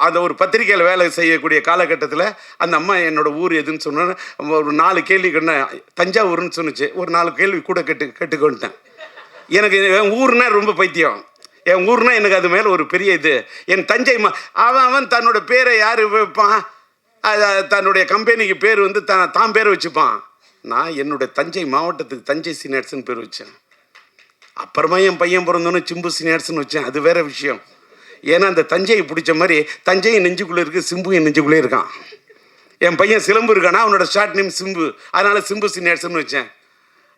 அது ஒரு பத்திரிக்கையில் வேலை செய்யக்கூடிய காலகட்டத்தில் அந்த அம்மா என்னோடய ஊர் எதுன்னு சொன்னேன். ஒரு 4 கேள்வி கண்ண தஞ்சாவூர்னு சொன்னிச்சு. ஒரு 4 கேள்வி கூட கேட்டுக்கொண்டேன். எனக்கு என் ஊர்னா ரொம்ப பைத்தியம். என் ஊர்னா எனக்கு அது மேலே ஒரு பெரிய இது. என் தஞ்சை அவன் தன்னோட பேரை யார் வைப்பான், தன்னுடைய கம்பெனிக்கு பேர் வந்து தான் பேரை வச்சுப்பான். நான் என்னுடைய தஞ்சை மாவட்டத்துக்கு தஞ்சை சீனியர்ஸ்னு பேர் வச்சேன். அப்புறமா என் பையன் பிறந்தோன்னு சிம்பு சீனியர்ஸ்னு வச்சேன். அது வேற விஷயம். ஏன்னா அந்த தஞ்சையை பிடிச்ச மாதிரி தஞ்சையும் நெஞ்சுக்குள்ளே இருக்குது, சிம்புவும் நெஞ்சுக்குள்ளே இருக்கான். என் பையன் சிலம்பு இருக்கானா, அவனோட ஷார்ட் நேம் சிம்பு, அதனால் சிம்பு சீனியர்ஸ்னு வச்சேன்.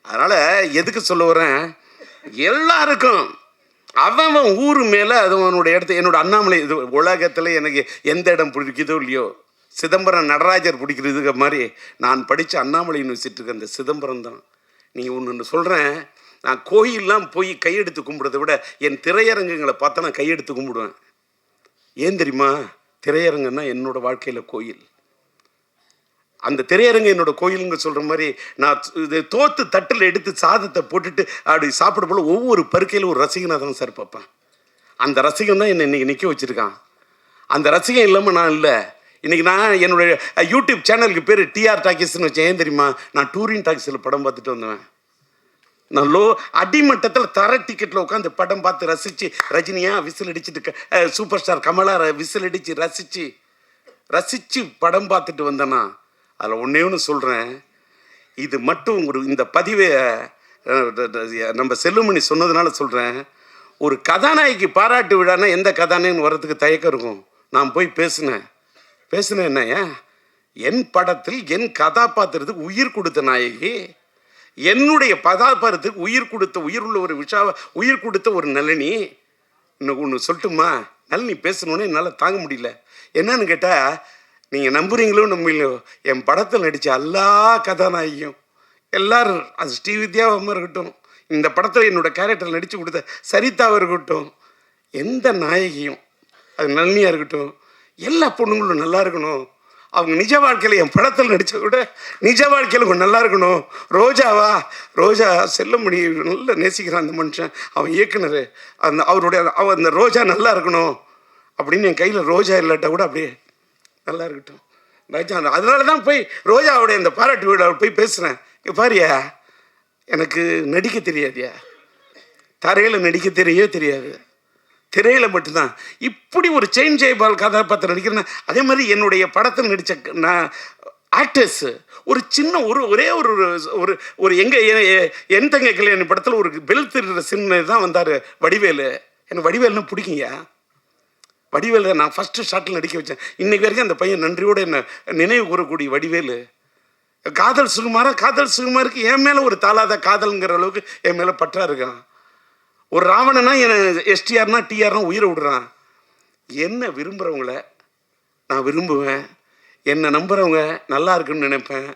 அதனால் எதுக்கு சொல்ல வரேன், எல்லாருக்கும் அவன் ஊர் மேலே அது அவனுடைய இடத்த. என்னோட அண்ணாமலை இது உலகத்தில் எனக்கு எந்த இடம் பிடிக்குதோ இல்லையோ, சிதம்பரம் நடராஜர் பிடிக்கிறதுக்கு மாதிரி நான் படித்த அண்ணாமலை யூனிவர்சிட்டிக்கு அந்த சிதம்பரம் தான். நீங்கள் ஒன்று சொல்கிறேன், நான் கோயிலெலாம் போய் கையெடுத்து கும்பிட்றதை விட என் திரையரங்குங்களை பார்த்தா நான் கையெடுத்து கும்பிடுவேன். ஏன் தெரியுமா? திரையரங்கம் தான் என்னோட வாழ்க்கையில் கோயில். அந்த திரையரங்கு என்னோட கோயிலுங்க சொல்கிற மாதிரி நான் இது தோத்து தட்டில் எடுத்து சாதத்தை போட்டுட்டு அப்படி சாப்பிட போல ஒவ்வொரு பருக்கையில் ஒரு ரசிகனாக தான் சார் பார்ப்பேன். அந்த ரசிகன் தான் என்னை இன்றைக்கி நிற்க வச்சுருக்கான். அந்த ரசிகன் இல்லாமல் நான் இல்லை. இன்றைக்கி நான் என்னுடைய யூடியூப் சேனலுக்கு பேர் டிஆர் டாக்கீஸ்ன்னு வச்சேன். ஏன் தெரியுமா? நான் டூரிங் டாக்கீஸில் படம் பார்த்துட்டு வந்தேன். நான் அடிமட்டத்தில் தர டிக்கெட்டில் உட்காந்து படம் பார்த்து ரசித்து, ரஜினியா விசில் அடிச்சுட்டு, சூப்பர் ஸ்டார் கமலா விசில் அடித்து ரசித்து படம் பார்த்துட்டு வந்தேன்னா அதில் ஒன்றே ஒன்று சொல்கிறேன். இது மட்டும் இந்த பதிவை நம்ம செல்லுமணி சொன்னதுனால சொல்கிறேன். ஒரு கதாநாயகி பாராட்டு விழான்னா எந்த கதாநாயகன் வர்றதுக்கு தயக்கம் இருக்கும். நான் போய் பேசினேன் என்னையா, என் படத்தில் என் கதாபாத்திரத்துக்கு உயிர் கொடுத்த நாயகி, என்னுடைய கதாபாத்திரத்துக்கு உயிர் உள்ள ஒரு உயிர் கொடுத்த ஒரு நளினி. இன்னும் ஒன்று சொல்லட்டுமா? நளினி பேசணுன்னு என்னால் தாங்க முடியல. என்னன்னு கேட்டால், நீங்கள் நம்புறீங்களோ நம்பலையோ, என் படத்தில் நடித்த எல்லா கதாநாயகியும் எல்லாரும், அது ஸ்ரீவித்யாவாக இருக்கட்டும், இந்த படத்தில் என்னோட கேரக்டர் நடித்து கொடுத்த சரிதாவாக இருக்கட்டும், எந்த நாயகியும், அது நளினியாக இருக்கட்டும், எல்லா பொண்ணுங்களும் நல்லா இருக்கணும். அவங்க நிஜ வாழ்க்கையில் என் படத்தில் நடித்த கூட நிஜ வாழ்க்கையில் கொஞ்சம் நல்லா இருக்கணும். ரோஜா செல்லுமணி நல்லா நேசிக்கிறான் அந்த மனுஷன், அவன் இயக்குனர், அந்த ரோஜா நல்லா இருக்கணும் அப்படின்னு என் கையில் ரோஜா இல்லாட்டா கூட அப்படியே நல்லா இருக்கட்டும் ராஜா. அதனால தான் போய் ரோஜாவுடைய அந்த பாராட்டு வீடாவில் போய் பேசுகிறேன். இங்கே பாரியா, எனக்கு நடிக்க தெரியாதியா, தரையில் நடிக்க தெரியாது, திரையில் மட்டும்தான். இப்படி ஒரு செயின் ஜெயபால் கதாபாத்திரம் நடிக்கிறேன்னா, அதே மாதிரி என்னுடைய படத்தில் நடித்த நான் ஆக்டர்ஸு ஒரு சின்ன ஒரே ஒரு என் தங்க கல்யாணி படத்தில் ஒரு பெல் திருடுற சின்ன தான் வந்தார் வடிவேலு. எனக்கு வடிவேலுன்னு பிடிக்குங்க. வடிவேலு நான் ஃபஸ்ட்டு ஷாட்டில் நடிக்க வச்சேன். இன்றைக்கு வரைக்கும் அந்த பையன் நன்றியோடு என்னை நினைவு கூறக்கூடிய வடிவேலு. காதல் சுகுமாருக்கு என் மேலே ஒரு தாளாத காதல்ங்கிற அளவுக்கு என் மேலே பற்றா இருக்கான். ஒரு ராவணனா என்னை எஸ்டிஆர்னா டிஆர்னா உயிரை விடுறான். என்ன விரும்புகிறவங்கள நான் விரும்புவேன், என்னை நம்புகிறவங்க நல்லா இருக்குன்னு நினைப்பேன்.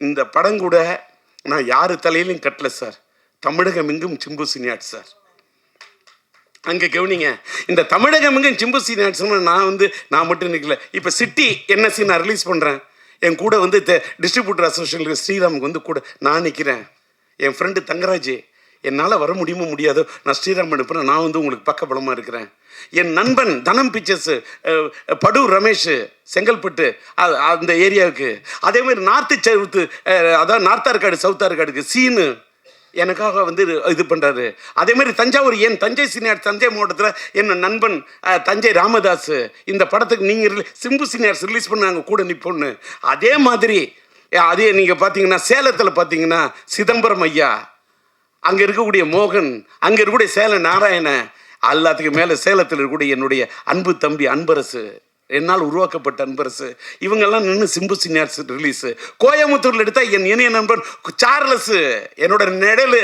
இந்த படம் கூட நான் யார் தலையிலையும் கட்டல சார். தமிழகம் எங்கும் சிம்பு சினியாட் சார். அங்கே கவனிங்க, இந்த தமிழகம் எங்கும் சிம்பு சினியாட் நான் மட்டும் நிற்கல. இப்போ சிட்டி என்எஸ்சி நான் ரிலீஸ் பண்ணுறேன். என் கூட டிஸ்ட்ரிபியூட்டர் அசோசியேஷன் ஸ்ரீராமுக்கு கூட நான் நிற்கிறேன். என் ஃப்ரெண்டு தங்கராஜ், என்னால் வர முடியாதோ நான் ஸ்ரீராம் அனுப்புகிறேன், நான் உங்களுக்கு பக்கபலமாக இருக்கிறேன். என் நண்பன் தனம் பிக்சர்ஸு படூர் ரமேஷ் செங்கல்பட்டு அந்த ஏரியாவுக்கு, அதேமாதிரி நார்த் ஆற்காடு சவுத் ஆற்காடுக்கு சீனு எனக்காக இது பண்ணுறாரு. அதேமாதிரி தஞ்சாவூர் தஞ்சை சீனியர்ஸ் தஞ்சை மாவட்டத்தில் என் நண்பன் தஞ்சை ராமதாஸ், இந்த படத்துக்கு நீங்கள் சிம்பு சீனியர்ஸ் ரிலீஸ் பண்ணாங்க கூட நிற்பொன்னு. அதே மாதிரி நீங்கள் பார்த்தீங்கன்னா சேலத்தில் பார்த்தீங்கன்னா சிதம்பரம் ஐயா, அங்கே இருக்கக்கூடிய மோகன், அங்கே இருக்கக்கூடிய சேலம் நாராயண, எல்லாத்துக்கும் மேலே சேலத்தில் இருக்கக்கூடிய என்னுடைய அன்பு தம்பி அன்பரசு, என்னால் உருவாக்கப்பட்ட அன்பரசு, இவங்கெல்லாம் நின்று சிம்பு சீனியர்ஸ் ரிலீஸு. கோயம்புத்தூரில் எடுத்தால் என் இணைய நண்பன் சார்லஸு, என்னோட நெடலு,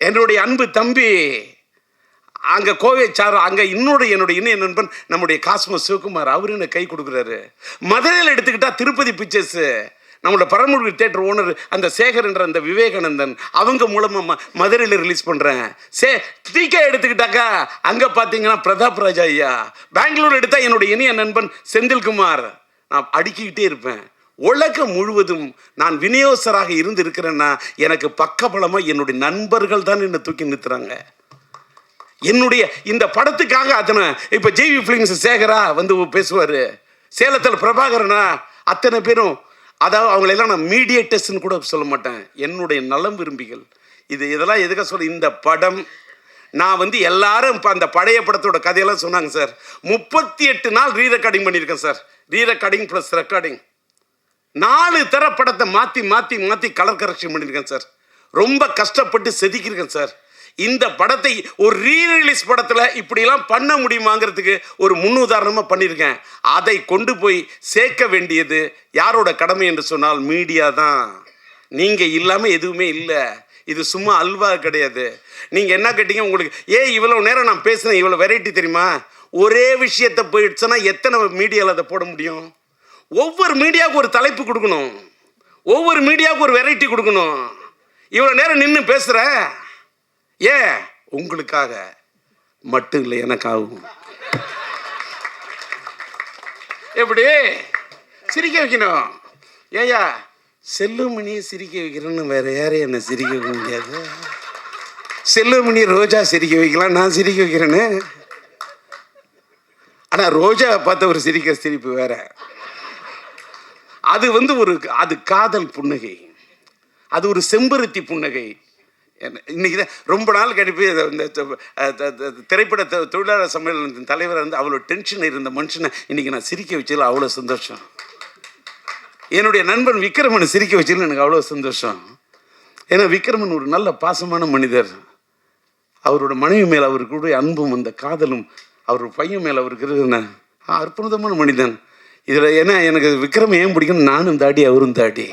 என்னுடைய அன்பு தம்பி அங்கே அங்கே என்னுடைய இணைய நண்பன் நம்முடைய காஸ்மோஸ் சிவகுமார், அவரு எனக்கு கை கொடுக்குறாரு. மதுரையில் எடுத்துக்கிட்டால் திருப்பதி பிக்சர்ஸு, நம்மளோட பரமக்குடி தேட்டர் ஓனர் அந்த சேகர் என்ற அந்த விவேகானந்தன், அவங்க மூலமாக மதுரையில் ரிலீஸ் பண்ணுறேன். டிகே எடுத்துக்கிட்டாக்கா அங்கே பார்த்தீங்கன்னா பிரதாப் ராஜா ஐயா. பெங்களூர் எடுத்தால் என்னுடைய இணைய நண்பன் செந்தில்குமார். நான் அடுக்கிக்கிட்டே இருப்பேன். உலகம் முழுவதும் நான் விநியோகராக இருக்கிறேன்னா எனக்கு பக்கபலமாக என்னுடைய நண்பர்கள் தான் என்னை தூக்கி நிறுத்துறாங்க. என்னுடைய இந்த படத்துக்காக இப்போ ஜேவி ஃபிலிம்ஸ் சேகரா பேசுவார், சேலத்தில் பிரபாகரனா, அத்தனை பேரும், அதாவது அவங்களெல்லாம் நான் மீடியேட்டர்ஸ்ன்னு கூட சொல்ல மாட்டேன், என்னுடைய நலம் விரும்பிகள். இதெல்லாம் எதுக்காக சொல்ல, இந்த படம் நான் எல்லாரும் இப்போ அந்த பழைய படத்தோட கதையெல்லாம் சொன்னாங்க சார். 38 நாள் ரீ ரெக்கார்டிங் பண்ணியிருக்கேன் சார். ரீ ரெக்கார்டிங் ப்ளஸ் ரெக்கார்டிங் 4 தர படத்தை மாற்றி கலர் கரெக்ஷன் பண்ணியிருக்கேன் சார். ரொம்ப கஷ்டப்பட்டு செதுக்கியிருக்கேன் சார். இந்த படத்தை ஒரு ரீரிலீஸ் படத்தில் இப்படிலாம் பண்ண முடியுமாங்கிறதுக்கு ஒரு முன்னுதாரணமாக பண்ணியிருக்கேன். அதை கொண்டு போய் சேர்க்க வேண்டியது யாரோட கடமை என்று சொன்னால் மீடியா தான். நீங்கள் இல்லாமல் எதுவுமே இல்லை. இது சும்மா அல்வா கிடையாது. நீங்கள் என்ன கேட்டீங்க, உங்களுக்கு இவ்வளோ நேரம் நான் பேசுகிறேன், இவ்வளோ வெரைட்டி தெரியுமா? ஒரே விஷயத்தை போயிடுச்சுன்னா எத்தனை மீடியாவில் அதை போட முடியும்? ஒவ்வொரு மீடியாவுக்கு ஒரு தலைப்பு கொடுக்கணும், ஒவ்வொரு மீடியாவுக்கு ஒரு வெரைட்டி கொடுக்கணும். இவ்வளோ நேரம் நின்று பேசுகிற உங்களுக்காக மட்டும் இல்லை, எனக்காகவும். எப்படி சிரிக்க வைக்கணும்? ஏயா செல்லுமணியை சிரிக்க வைக்கிறேன்னு வேற யாரையும் என்ன சிரிக்க வைக்க முடியாது. செல்லுமணி ரோஜா சிரிக்க வைக்கலாம், நான் சிரிக்க வைக்கிறேன்னு. ஆனால் ரோஜாவை பார்த்த ஒரு சிரிக்கிற சிரிப்பு வேற. அது அது காதல் புன்னகை, அது ஒரு செம்பருத்தி புன்னகை. இன்னைக்கு தான் ரொம்ப நாள் கழிப்பு இந்த திரைப்பட தொழிலாளர் சம்மேளனத்தின் தலைவராக இருந்து அவ்வளோ டென்ஷன் இருந்த மனுஷனை இன்னைக்கு நான் சிரிக்க வச்சதில் அவ்வளோ சந்தோஷம். என்னுடைய நண்பன் விக்ரமனை சிரிக்க வச்சதில் எனக்கு அவ்வளோ சந்தோஷம். ஏன்னா விக்ரமன் ஒரு நல்ல பாசமான மனிதர். அவரோட மனைவி மேலே அவருக்கு அன்பும் அந்த காதலும், அவர் பையன் மேலே அவருக்கு அற்புதமான மனிதன். இதில் ஏன்னா எனக்கு விக்ரமன் ஏன் பிடிக்கும், நானும் தாடி அவரும் தாடி.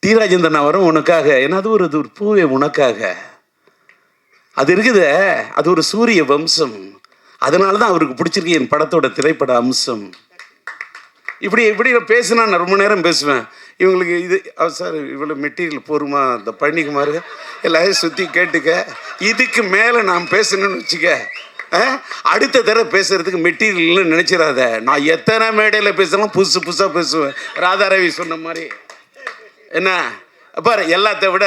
டி ராஜேந்திரன் வரும் உனக்காக, ஏன்னா அது ஒரு பூவே உனக்காக. அது இருக்குது, அது ஒரு சூரிய வம்சம். அதனால தான் அவருக்கு பிடிச்சிருக்கு என் படத்தோட திரைப்பட அம்சம். இப்படி பேசினா நான் ரொம்ப நேரம் பேசுவேன். இவங்களுக்கு இது சார் இவ்வளோ மெட்டீரியல் போருமா, இந்த பழனிக்குமார் எல்லாரையும் சுற்றி கேட்டுக்க. இதுக்கு மேலே நான் பேசணும்னு வச்சுக்க, அடுத்த தடவை பேசுறதுக்கு மெட்டீரியல்னு நினச்சிடாத. நான் எத்தனை மேடையில் பேசலாம் புதுசாக பேசுவேன். ராதாரவி சொன்ன மாதிரி என்ன பாரு. எல்லாத்த விட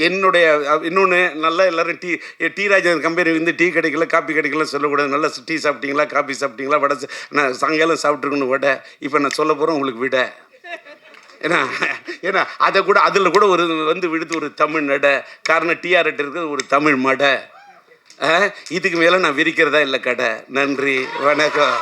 என்னுடைய இன்னொன்று நல்லா எல்லோரும் டீ ராஜேந்திரன் கம்பெனி வந்து டீ கிடைக்கல காப்பி கிடைக்கல சொல்லக்கூடாது. நல்லா டீ சாப்பிட்டீங்களா, காப்பி சாப்பிட்டீங்களா, வடை நான் சாயங்காலம் சாப்பிட்ருக்கணும் வடை. இப்போ நான் சொல்ல போகிறேன் உங்களுக்கு விட. ஏன்னா அதை கூட அதில் கூட ஒரு விடுத்து ஒரு தமிழ் நடை. காரணம் டிஆர்எட் இருக்கிறது ஒரு தமிழ் மடை. இதுக்கு மேலே நான் விரிக்கிறதா இல்லை கடை. நன்றி, வணக்கம்.